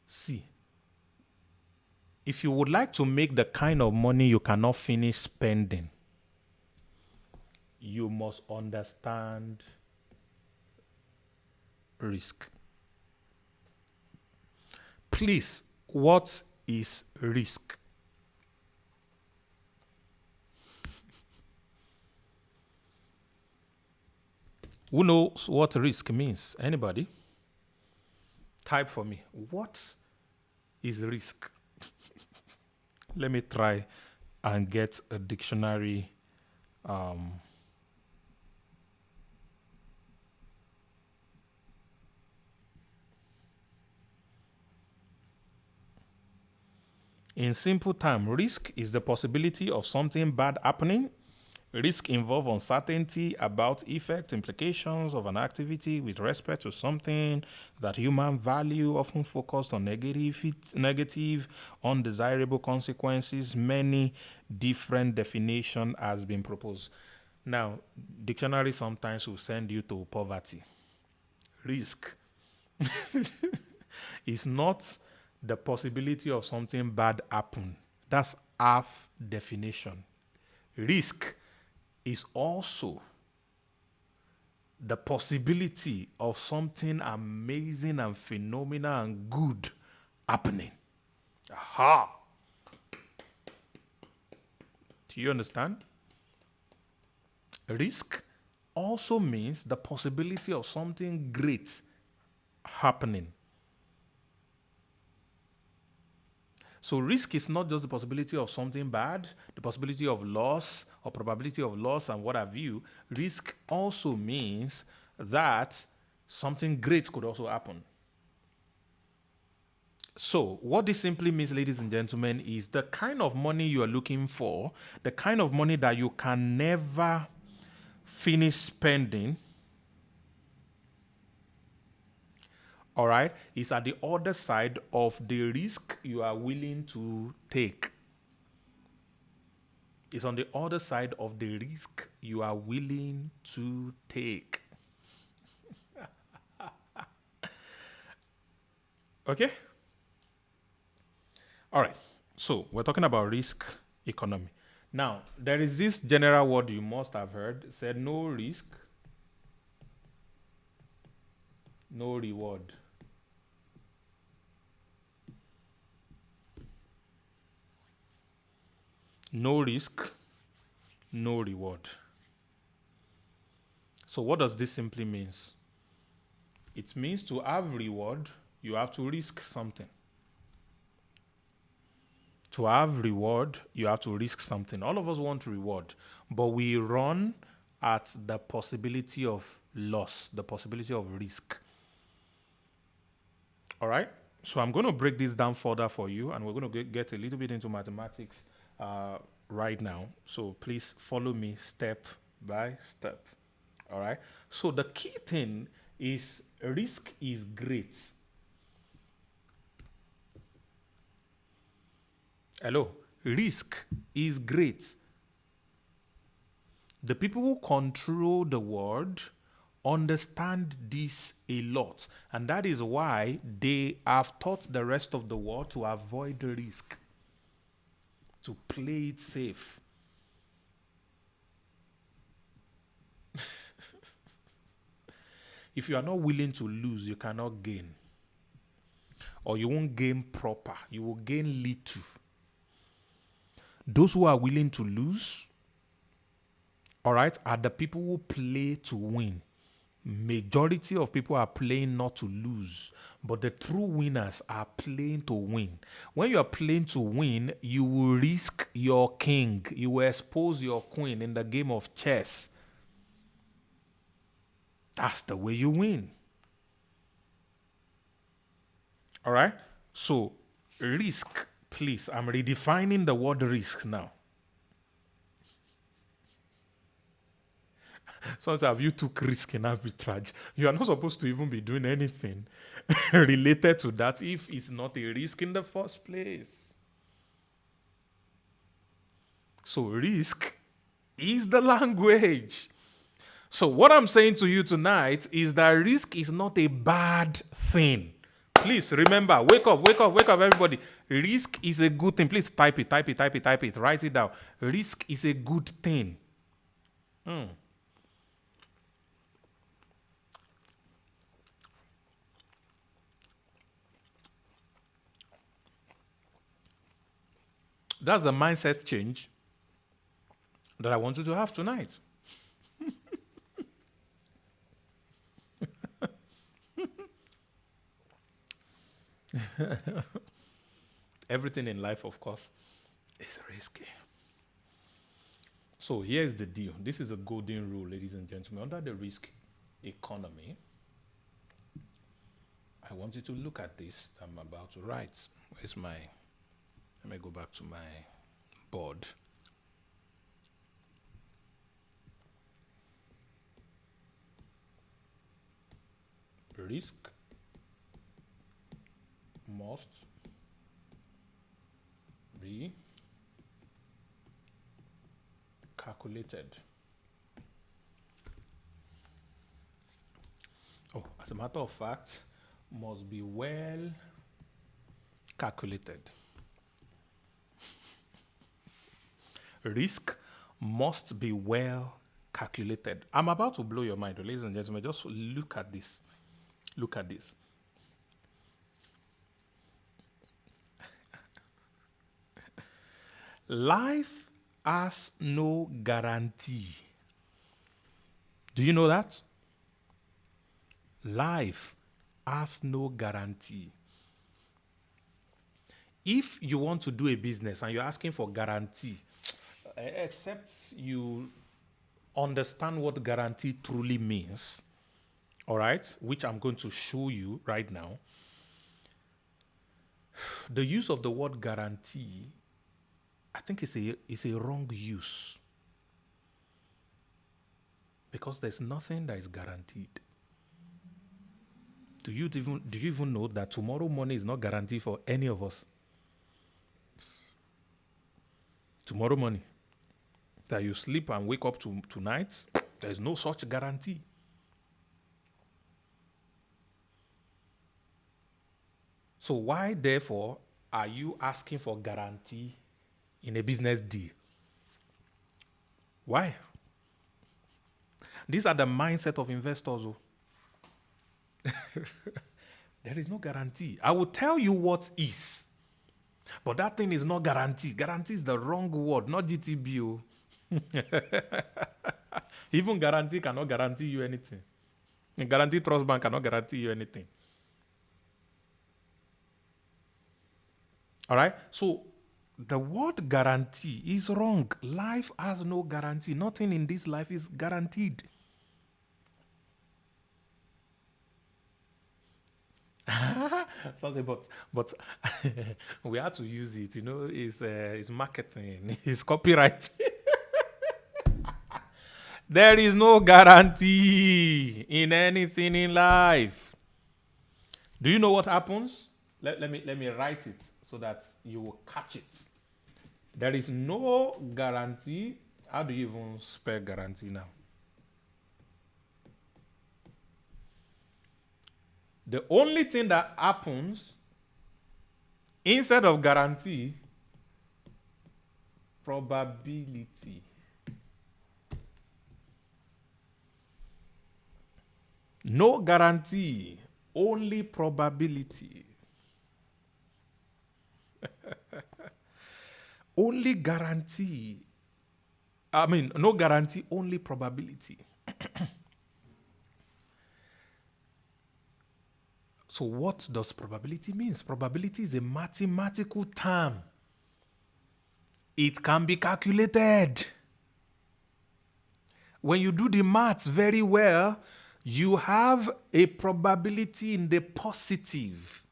See, if you would like to make the kind of money you cannot finish spending, you must understand risk. Please, what is risk? Who knows what risk means? Anybody? Type for me. What is risk? Let me try and get a dictionary. In simple terms, risk is the possibility of something bad happening. Risk involves uncertainty about effect, implications of an activity with respect to something that human value, often focused on negative, undesirable consequences. Many different definitions has been proposed. Now, dictionary sometimes will send you to poverty. Risk is not the possibility of something bad happen. That's half definition. Risk is also the possibility of something amazing and phenomenal and good happening. Aha! Do you understand? Risk also means the possibility of something great happening. So risk is not just the possibility of something bad, the possibility of loss or probability of loss and what have you. Risk also means that something great could also happen. So what this simply means, ladies and gentlemen, is the kind of money you are looking for, the kind of money that you can never finish spending, all right, is at the other side of the risk you are willing to take. It's on the other side of the risk you are willing to take. Okay? All right. So we're talking about risk economy. Now, there is this general word you must have heard. It said no risk, no reward. No risk, no reward. So what does this simply means? It means to have reward, you have to risk something. To have reward, you have to risk something. All of us want reward, but we run at the possibility of loss, the possibility of risk. All right? So I'm going to break this down further for you, and we're going to get a little bit into mathematics right now. So please follow me step by step. All right? So the key thing is risk is great. Hello? Risk is great. The people who control the world understand this a lot, and that is why they have taught the rest of the world to avoid the risk, to play it safe. If you are not willing to lose, you cannot gain. Or you won't gain proper. You will gain little. Those who are willing to lose, all right, are the people who play to win. Majority of people are playing not to lose, but the true winners are playing to win. When you are playing to win, you will risk your king. You will expose your queen in the game of chess. That's the way you win. All right? So, risk, please. I'm redefining the word risk now. So, have you took risk in arbitrage? You are not supposed to even be doing anything related to that if it's not a risk in the first place. So, risk is the language. So what I'm saying to you tonight is that risk is not a bad thing. Please remember, wake up, everybody. Risk is a good thing. Please type it. Write it down. Risk is a good thing. That's the mindset change that I want you to have tonight. Everything in life, of course, is risky. So here's the deal. This is a golden rule, ladies and gentlemen. Under the risk economy, I want you to look at this I'm about to write. Let me go back to my board. Risk must be calculated. Oh, as a matter of fact, must be well calculated. Risk must be well calculated. I'm about to blow your mind, ladies and gentlemen. Just look at this. Look at this. Life has no guarantee. Do you know that? Life has no guarantee. If you want to do a business and you're asking for guarantee, except you understand what guarantee truly means, all right, which I'm going to show you right now. The use of the word guarantee, I think it's a wrong use. Because there's nothing that is guaranteed. Do you even know that tomorrow morning is not guaranteed for any of us? Tomorrow morning, that you sleep and wake up to tonight, there's no such guarantee. So why, therefore, are you asking for guarantee in a business deal? Why? These are the mindset of investors. There is no guarantee. I will tell you what is, but that thing is not guarantee. Guarantee is the wrong word, not GTB. Even guarantee cannot guarantee you anything. Guarantee Trust Bank cannot guarantee you anything. All right? So the word guarantee is wrong. Life has no guarantee. Nothing in this life is guaranteed. But we have to use it. It's marketing. It's copyright. There is no guarantee in anything in life. Do you know what happens? Let me write it so that you will catch it. There is no guarantee. How do you even spell guarantee now? The only thing that happens instead of guarantee, probability. No guarantee, only probability. Only guarantee. No guarantee, only probability. So what does probability mean? Probability is a mathematical term. It can be calculated. When you do the maths very well, you have a probability in the positive,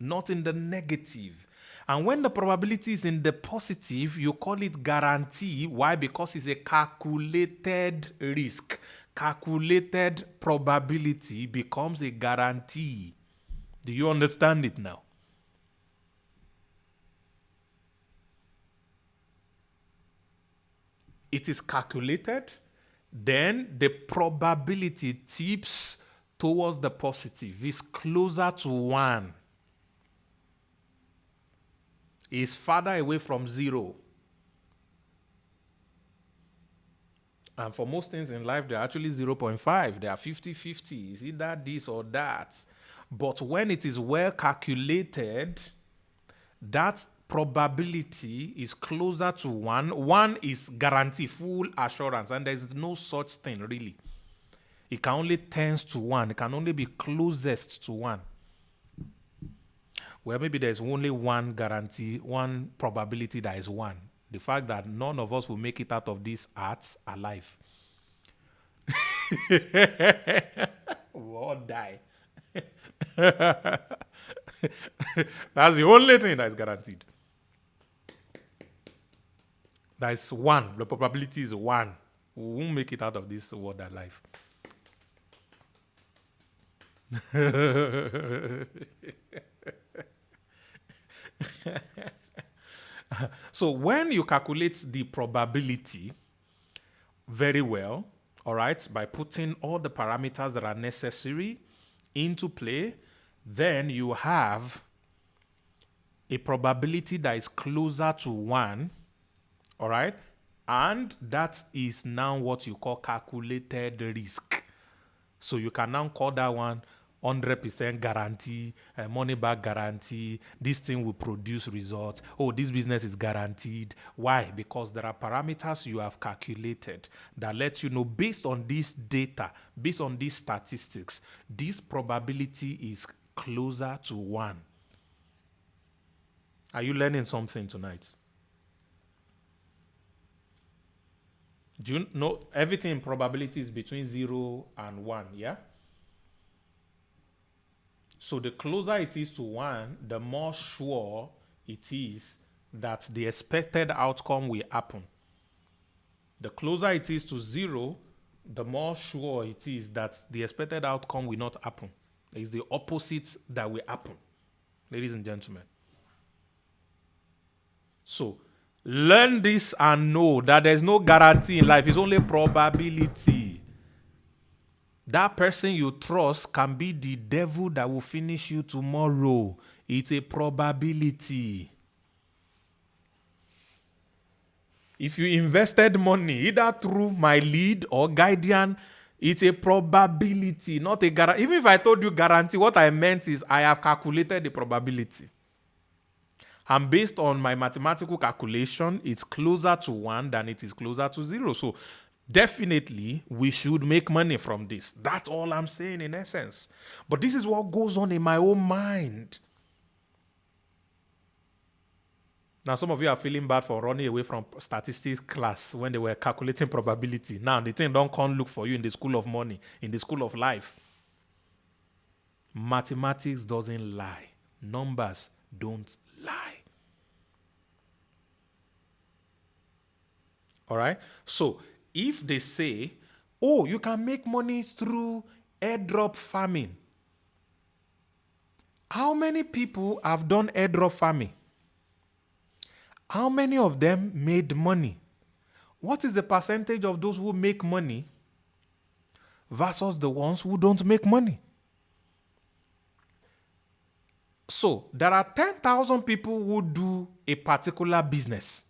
not in the negative. And when the probability is in the positive, you call it guarantee. Why? Because it's a calculated risk. Calculated probability becomes a guarantee. Do you understand it now? It is calculated, then the probability tips towards the positive. It's closer to 1. It's farther away from 0. And for most things in life, they're actually 0.5. They are 50-50. Is either this or that. But when it is well calculated, that probability is closer to 1. 1 is guarantee, full assurance, and there is no such thing, really. It can only tends to 1. It can only be closest to 1. Well, maybe there's only one guarantee, one probability that is 1. The fact that none of us will make it out of this earth alive. We'll all die. That's the only thing that is guaranteed. That is 1. The probability is 1. We won't make it out of this world alive. So when you calculate the probability very well, all right, by putting all the parameters that are necessary into play, then you have a probability that is closer to 1, all right, and that is now what you call calculated risk. So you can now call that one 100% guarantee, money back guarantee. This thing will produce results. Oh, this business is guaranteed. Why? Because there are parameters you have calculated that let you know, based on this data, based on these statistics, this probability is closer to 1. Are you learning something tonight? Do you know everything in probability is between 0 and 1, yeah? So the closer it is to 1, the more sure it is that the expected outcome will happen. The closer it is to 0, the more sure it is that the expected outcome will not happen. It's the opposite that will happen, ladies and gentlemen. So, learn this and know that there's no guarantee in life. It's only probability. That person you trust can be the devil that will finish you tomorrow. It's a probability. If you invested money, either through my lead or guardian, it's a probability, not a guarantee. Even if I told you guarantee, what I meant is I have calculated the probability. And based on my mathematical calculation, it's closer to 1 than it is closer to 0. So definitely, we should make money from this. That's all I'm saying in essence. But this is what goes on in my own mind. Now, some of you are feeling bad for running away from statistics class when they were calculating probability. Now, the thing don't come look for you in the school of money, in the school of life. Mathematics doesn't lie. Numbers don't lie. All right? So, if they say, oh, you can make money through airdrop farming. How many people have done airdrop farming? How many of them made money? What is the percentage of those who make money versus the ones who don't make money? So, there are 10,000 people who do a particular business.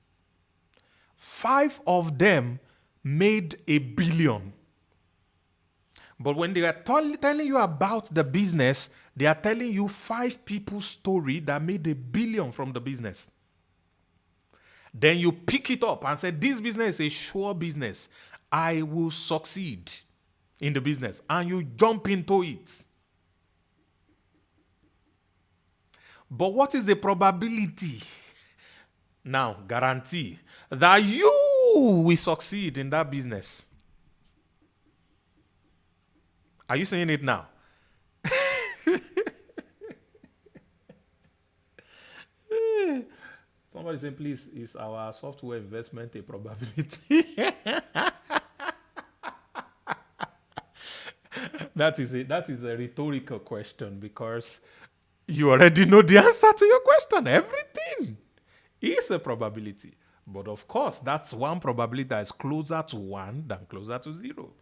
5 of them made $1 billion. But when they are telling you about the business, they are telling you 5 people's story that made $1 billion from the business. Then you pick it up and say, this business is a sure business. I will succeed in the business. And you jump into it. But what is the probability? Now, guarantee that you will succeed in that business. Are you saying it now? Somebody say, please, is our software investment a probability? That is a rhetorical question because you already know the answer to your question. Everything is a probability. But of course, that's one probability that is closer to 1 than closer to 0.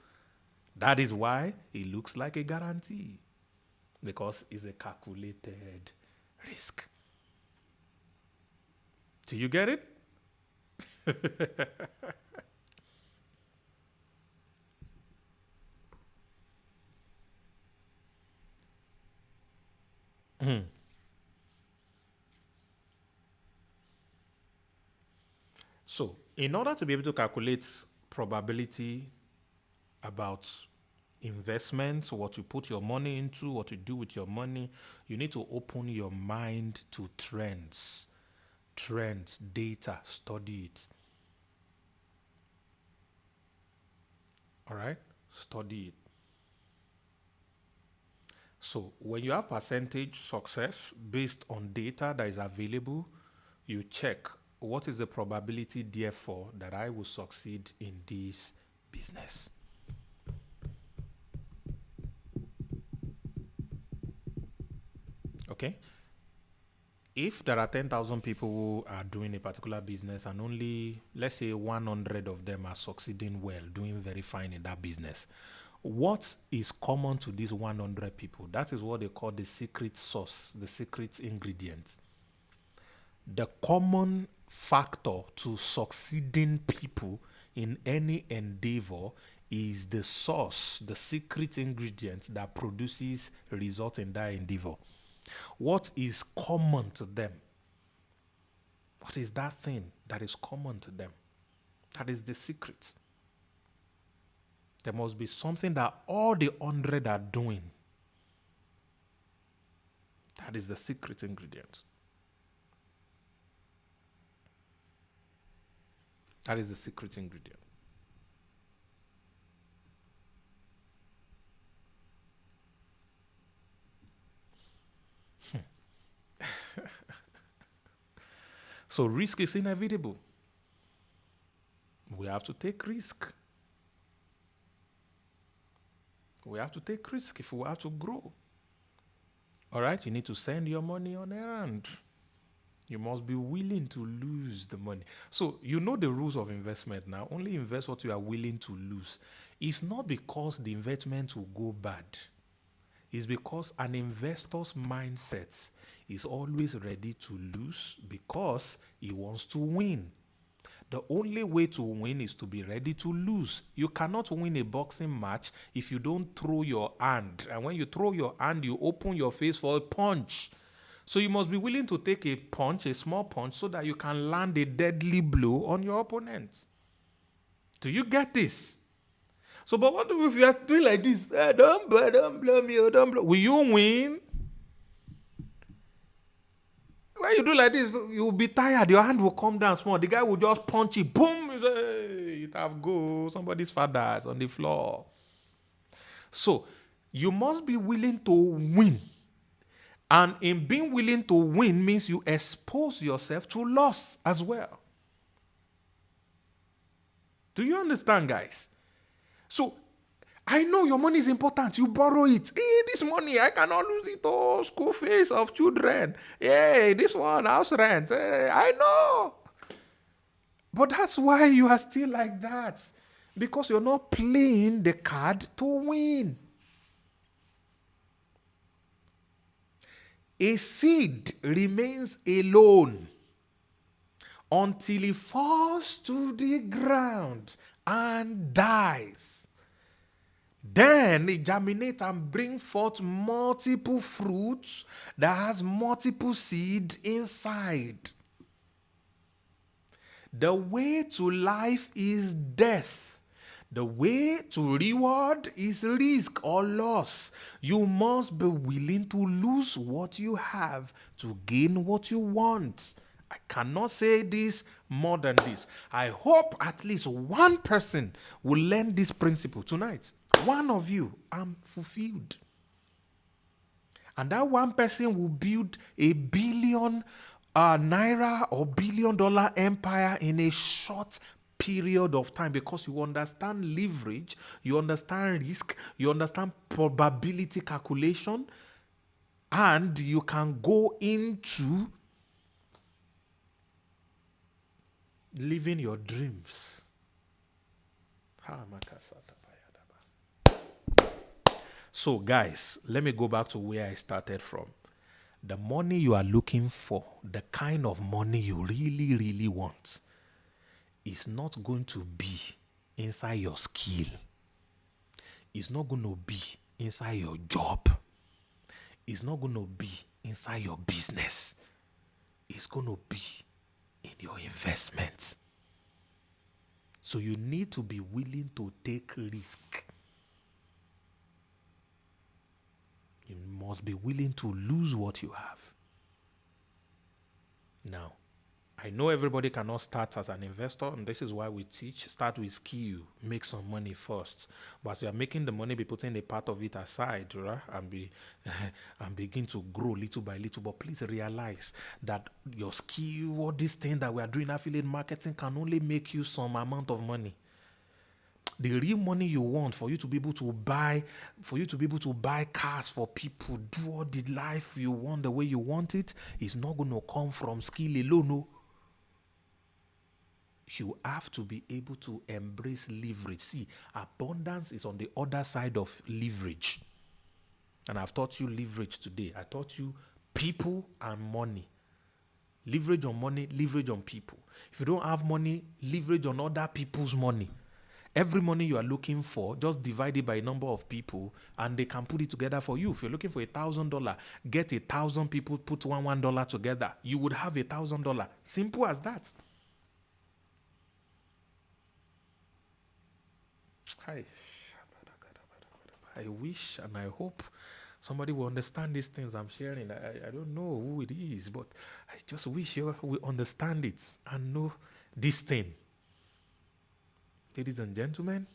That is why it looks like a guarantee. Because it's a calculated risk. Do you get it? So, in order to be able to calculate probability about investments, what you put your money into, what you do with your money, you need to open your mind to trends, data, study it. All right? Study it. So when you have percentage success based on data that is available, you check what is the probability therefore that I will succeed in this business. Okay? If there are 10,000 people who are doing a particular business and only, let's say, 100 of them are succeeding well, doing very fine in that business, what is common to these 100 people? That is what they call the secret sauce, the secret ingredient. The common factor to succeeding people in any endeavor is the sauce, the secret ingredient that produces result in that endeavor. What is common to them? What is that thing that is common to them? That is the secret. There must be something that all the 100 are doing. That is the secret ingredient. That is the secret ingredient. So risk is inevitable. We have to take risk. We have to take risk if we have to grow. All right, you need to send your money on errand. You must be willing to lose the money. So you know the rules of investment now. Only invest what you are willing to lose. It's not because the investment will go bad. It's because an investor's mindset is always ready to lose because he wants to win. The only way to win is to be ready to lose. You cannot win a boxing match if you don't throw your hand. And when you throw your hand, you open your face for a punch. So you must be willing to take a punch, a small punch, so that you can land a deadly blow on your opponent. Do you get this? So, but what if you are doing like this? Don't blow me, don't blow. Will you win? When you do like this, you'll be tired. Your hand will come down small. The guy will just punch it. Boom! You say, hey, it have go. Somebody's father is on the floor. So, you must be willing to win. And in being willing to win means you expose yourself to loss as well. Do you understand, guys? So, I know your money is important. You borrow it. Hey, this money, I cannot lose it. Oh, school fees of children. Hey, this one, house rent. Hey, I know. But that's why you are still like that. Because you're not playing the card to win. A seed remains alone until it falls to the ground and dies. Then it germinates and brings forth multiple fruits that has multiple seed inside. The way to life is death. The way to reward is risk or loss. You must be willing to lose what you have to gain what you want. I cannot say this more than this. I hope at least one person will learn this principle tonight. One of you, I'm fulfilled. And that one person will build a billion naira or $1 billion empire in a short period of time because you understand leverage, you understand risk, you understand probability calculation, and you can go into living your dreams. So, guys, let me go back to where I started from. The money you are looking for, the kind of money you really, really want, is not going to be inside your skill. It's not going to be inside your job. It's not going to be inside your business. It's going to be in your investments. So you need to be willing to take risk. You must be willing to lose what you have. Now, I know everybody cannot start as an investor, and this is why we teach, start with skill, make some money first. But as you are making the money, be putting a part of it aside, right? And begin to grow little by little. But please realize that your skill, all these things that we are doing, affiliate marketing, can only make you some amount of money. The real money you want for you to be able to buy, cars for people, do all the life you want the way you want it, is not going to come from skill alone. No. You have to be able to embrace leverage. See, abundance is on the other side of leverage. And I've taught you leverage today. I taught you people and money. Leverage on money, leverage on people. If you don't have money, leverage on other people's money. Every money you are looking for, just divide it by a number of people and they can put it together for you. If you're looking for $1,000, get 1,000 people, put $1 together. You would have $1,000. Simple as that. I wish and I hope somebody will understand these things I'm sharing. I don't know who it is, but I just wish you will understand it and know this thing. Ladies and gentlemen,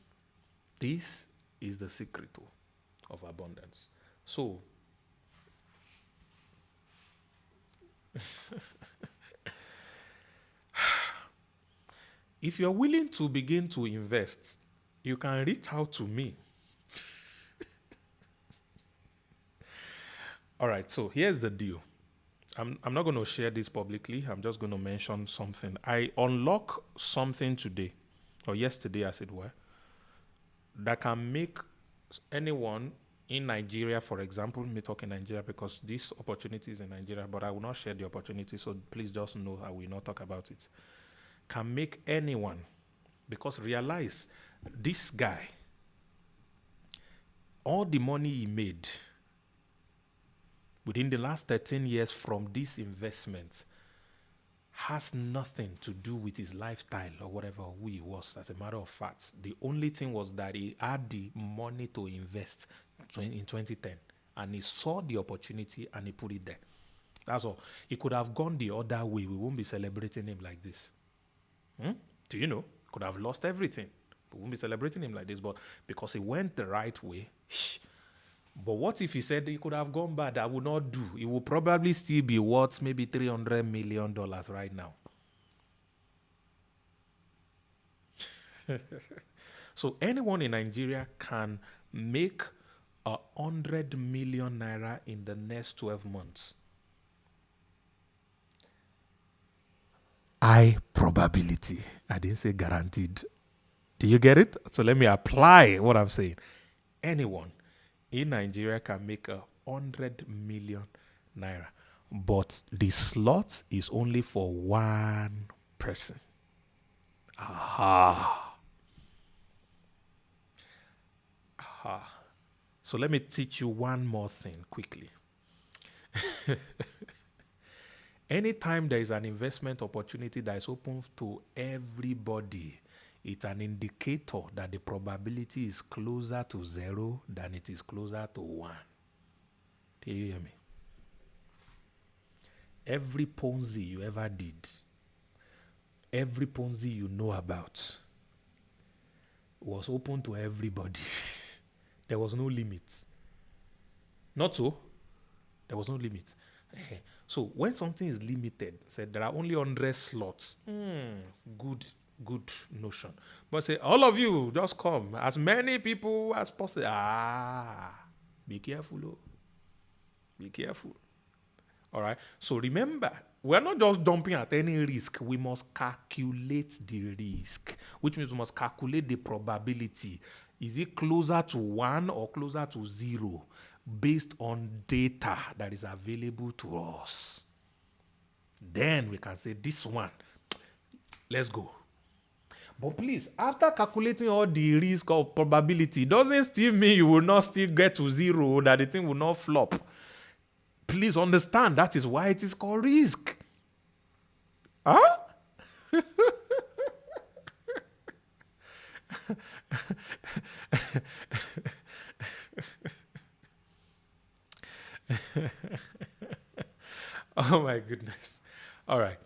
this is the secret of abundance. So, if you're willing to begin to invest, you can reach out to me. All right, so here's the deal. I'm not going to share this publicly. I'm just going to mention something. I unlock something today, or yesterday as it were, that can make anyone in Nigeria, for example, me talking Nigeria because this opportunity is in Nigeria, but I will not share the opportunity, so please just know I will not talk about it. Can make anyone, because realize this guy, all the money he made within the last 13 years from this investment has nothing to do with his lifestyle or whatever who he was. As a matter of fact, the only thing was that he had the money to invest in 2010 and he saw the opportunity and he put it there. That's all. He could have gone the other way. We won't be celebrating him like this. Do you know? Could have lost everything. We won't be celebrating him like this, but because he went the right way. But what if he said he could have gone bad? I would not do. It will probably still be worth maybe $300 million right now. So anyone in Nigeria can make 100 million naira in the next 12 months. High probability. I didn't say guaranteed. Do you get it? So let me apply what I'm saying. Anyone in Nigeria can make 100 million naira, but the slot is only for one person. So let me teach you one more thing quickly. Anytime there is an investment opportunity that is open to everybody, it's an indicator that the probability is closer to 0 than it is closer to 1. Do you hear me? Every Ponzi you ever did, every Ponzi you know about, was open to everybody. There was no limit. Not so? There was no limit. So when something is limited, said there are only 100 slots. Good notion. But say, all of you, just come. As many people as possible. Be careful. Oh. Be careful. All right. So remember, we're not just dumping at any risk. We must calculate the risk, which means we must calculate the probability. Is it closer to 1 or closer to 0 based on data that is available to us? Then we can say this one, let's go. But please, after calculating all the risk or probability, doesn't still mean you will not still get to 0, that the thing will not flop. Please understand, that is why it is called risk. Huh? Oh my goodness. All right.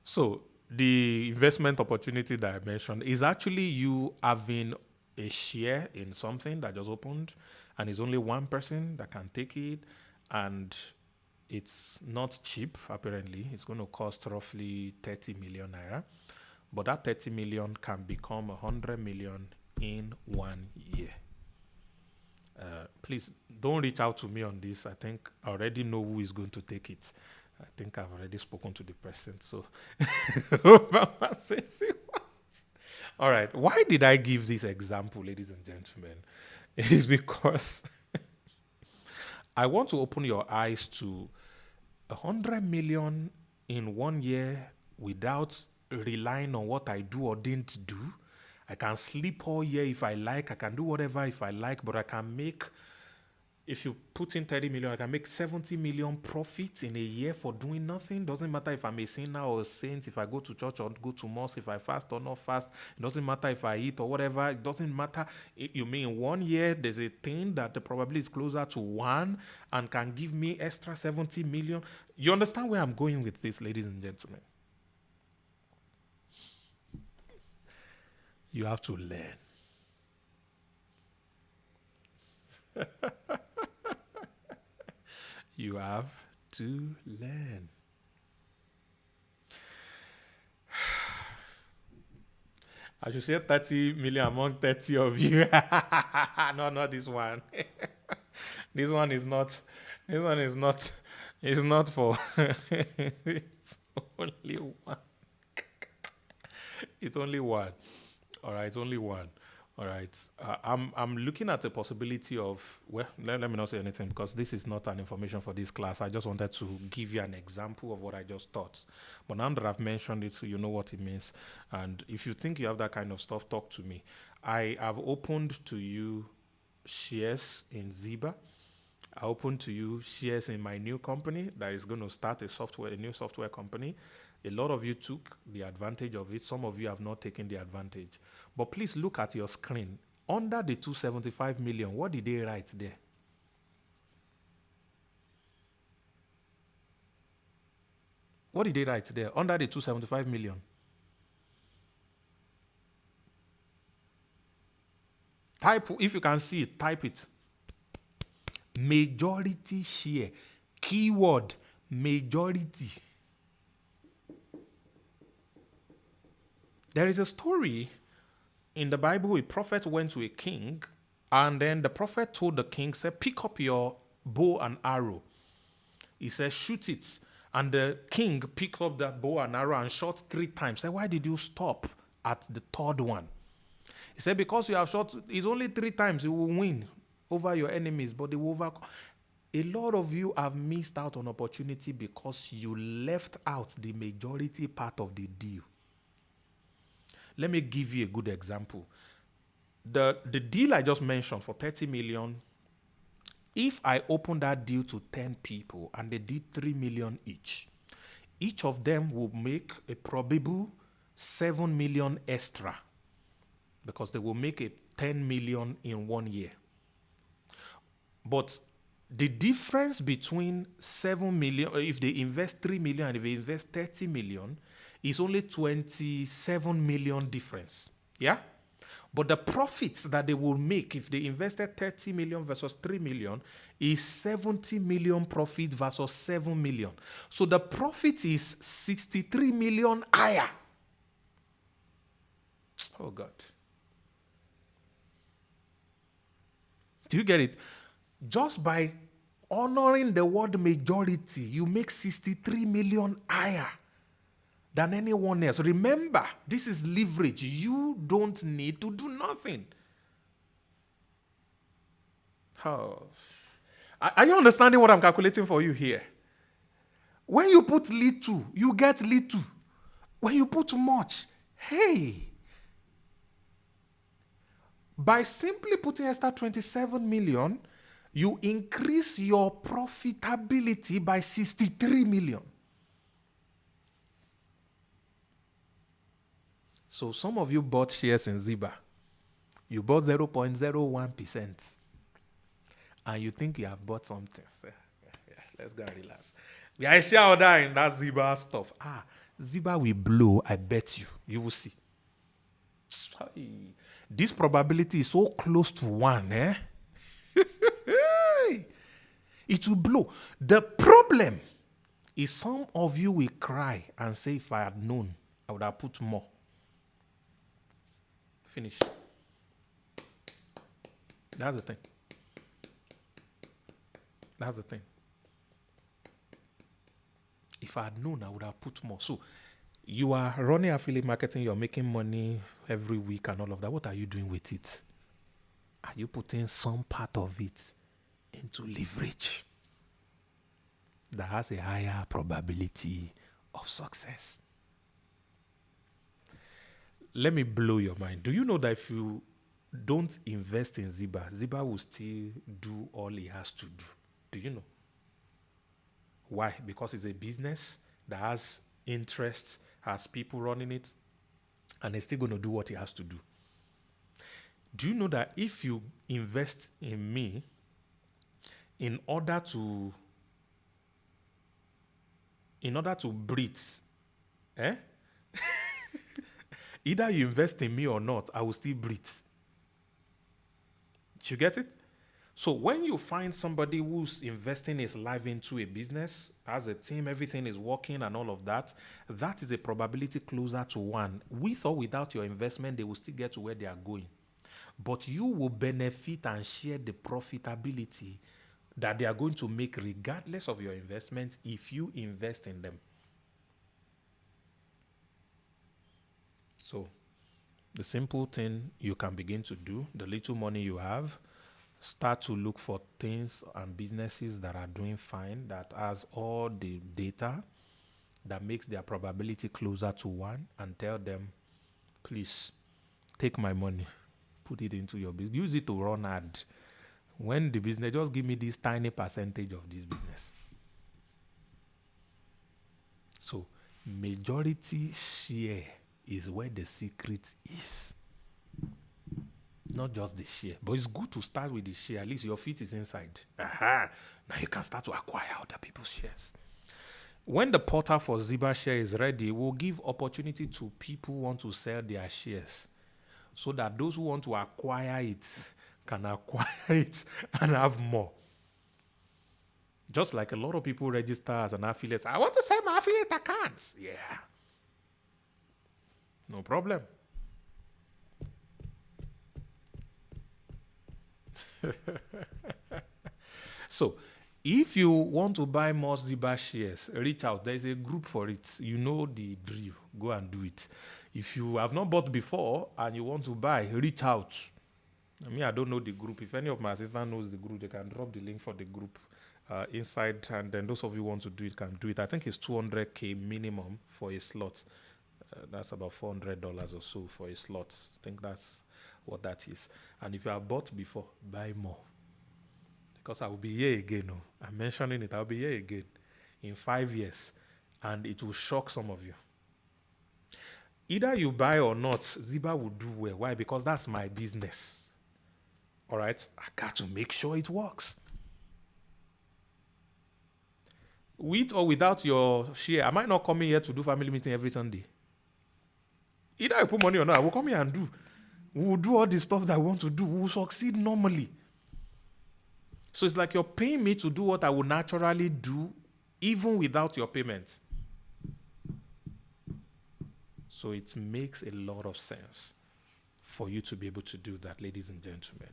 So the investment opportunity that I mentioned is actually you having a share in something that just opened, and it's only one person that can take it, and it's not cheap. Apparently, it's going to cost roughly 30 million naira, but that 30 million can become 100 million in 1 year. Please don't reach out to me on this. I think I already know who is going to take it. I think I've already spoken to the person. So, all right. Why did I give this example, ladies and gentlemen? It is because I want to open your eyes to 100 million in 1 year without relying on what I do or didn't do. I can sleep all year if I like. I can do whatever if I like, but I can make, if you put in 30 million, I can make 70 million profit in a year for doing nothing. Doesn't matter if I'm a sinner or a saint, if I go to church or go to mosque, if I fast or not fast. It doesn't matter if I eat or whatever. It doesn't matter. You mean in 1 year, there's a thing that the probability is closer to 1 and can give me extra 70 million. You understand where I'm going with this, ladies and gentlemen? You have to learn. You have to learn. I should say 30 million among 30 of you. No, not this one. This one is not This one is not. It's not for. It's only one. It's only one. All right. It's only one. All right. I'm looking at the possibility of, well, let me not say anything because this is not an information for this class. I just wanted to give you an example of what I just thought. But now that I've mentioned it, so you know what it means. And if you think you have that kind of stuff, talk to me. I have opened to you shares in Ziba. I opened to you shares in my new company that is going to start a new software company. A lot of you took the advantage of it. Some of you have not taken the advantage. But please look at your screen. Under the 275 million, what did they write there? What did they write there? Under the 275 million. Type, if you can see it, type it. Majority share. Keyword, majority. There is a story in the Bible. A prophet went to a king, and then the prophet told the king, said, pick up your bow and arrow. He said, shoot it. And the king picked up that bow and arrow and shot 3 times. Said, why did you stop at the 3rd one? He said, because you have shot, it's only 3 times, you will win over your enemies, but they will overcome. A lot of you have missed out on opportunity because you left out the majority part of the deal. Let me give you a good example. The deal I just mentioned for 30 million, if I open that deal to 10 people and they did 3 million each of them will make a probable 7 million extra because they will make a 10 million in 1 year. But the difference between 7 million, if they invest 3 million and if they invest 30 million, is only 27 million difference. Yeah? But the profits that they will make if they invested 30 million versus 3 million is 70 million profit versus 7 million. So the profit is 63 million higher. Oh, God. Do you get it? Just by honoring the word majority, you make 63 million higher than anyone else. Remember, this is leverage. You don't need to do nothing. Oh. Are you understanding what I'm calculating for you here? When you put little, you get little. When you put much, hey. By simply putting extra 27 million, you increase your profitability by 63 million. So some of you bought shares in Ziba. You bought 0.01%. And you think you have bought something. So, yes, let's go and relax. We are shareholder in that Ziba stuff. Ziba will blow, I bet you. You will see. This probability is so close to 1, eh? It will blow. The problem is some of you will cry and say, if I had known, I would have put more. Finish. That's the thing. That's the thing. If I had known, I would have put more. So you are running affiliate marketing, you're making money every week and all of that. What are you doing with it? Are you putting some part of it into leverage that has a higher probability of success? Let me blow your mind. Do you know that if you don't invest in Ziba, Ziba will still do all he has to do? Do you know? Why? Because it's a business that has interests, has people running it, and it's still going to do what he has to do. Do you know that if you invest in me, in order to breathe, either you invest in me or not, I will still breathe. Did you get it? So when you find somebody who's investing his life into a business, as a team, everything is working and all of that, that is a probability closer to 1. With or without your investment, they will still get to where they are going. But you will benefit and share the profitability that they are going to make regardless of your investments if you invest in them. So, the simple thing you can begin to do, the little money you have, start to look for things and businesses that are doing fine, that has all the data that makes their probability closer to 1, and tell them, please, take my money, put it into your business, use it to run ad. When the business, just give me this tiny percentage of this business. So, majority share is where the secret is. Not just the share, but it's good to start with the share. At least your feet is inside. Now you can start to acquire other people's shares. When the portal for Ziba share is ready, we'll give opportunity to people who want to sell their shares, so that those who want to acquire it can acquire it and have more. Just like a lot of people register as an affiliate. I want to sell my affiliate accounts. Yeah. No problem. So, if you want to buy more Ziba shares, reach out. There's a group for it. You know the drill. Go and do it. If you have not bought before and you want to buy, reach out. I don't know the group. If any of my assistants knows the group, they can drop the link for the group inside. And then those of you who want to do it can do it. I think it's $200K minimum for a slot. That's about $400 or so for a slot. I think that's what that is. And if you have bought before, buy more. Because I will be here again. I'm mentioning it. I'll be here again in 5 years. And it will shock some of you. Either you buy or not, Ziba will do well. Why? Because that's my business. All right? I got to make sure it works. With or without your share, am I not coming here to do family meeting every Sunday? Either I put money or not, I will come here and do. We will do all the stuff that I want to do. We will succeed normally. So it's like you're paying me to do what I would naturally do, even without your payment. So it makes a lot of sense for you to be able to do that, ladies and gentlemen.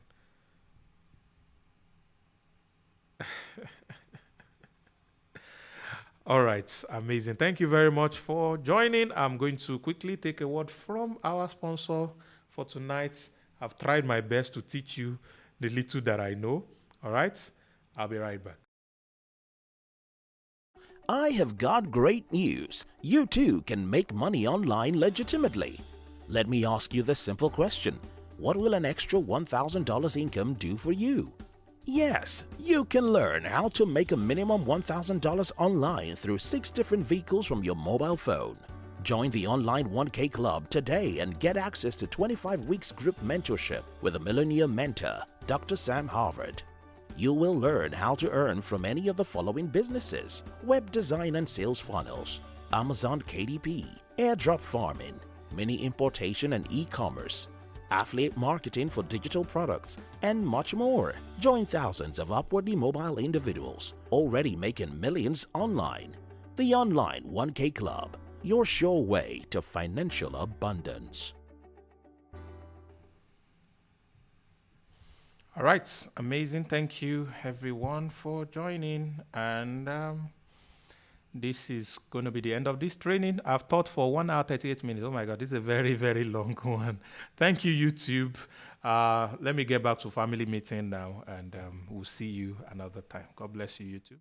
All right, amazing. Thank you very much for joining. I'm going to quickly take a word from our sponsor for tonight. I've tried my best to teach you the little that I know. All right, I'll be right back. I have got great news. You too can make money online legitimately. Let me ask you this simple question. What will an extra $1,000 income do for you? Yes, you can learn how to make a minimum $1,000 online through 6 different vehicles from your mobile phone. Join the online 1K Club today and get access to 25 weeks group mentorship with a millionaire mentor, Dr. Sam Harvard. You will learn how to earn from any of the following businesses: web design and sales funnels, Amazon KDP, airdrop farming, mini importation and e-commerce, affiliate marketing for digital products, and much more. Join thousands of upwardly mobile individuals already making millions online. The Online 1K Club, your sure way to financial abundance. All right, amazing. Thank you, everyone, for joining. And this is going to be the end of this training. I've taught for 1 hour, 38 minutes. Oh my God, this is a very, very long one. Thank you, YouTube. Let me get back to family meeting now, and we'll see you another time. God bless you, YouTube.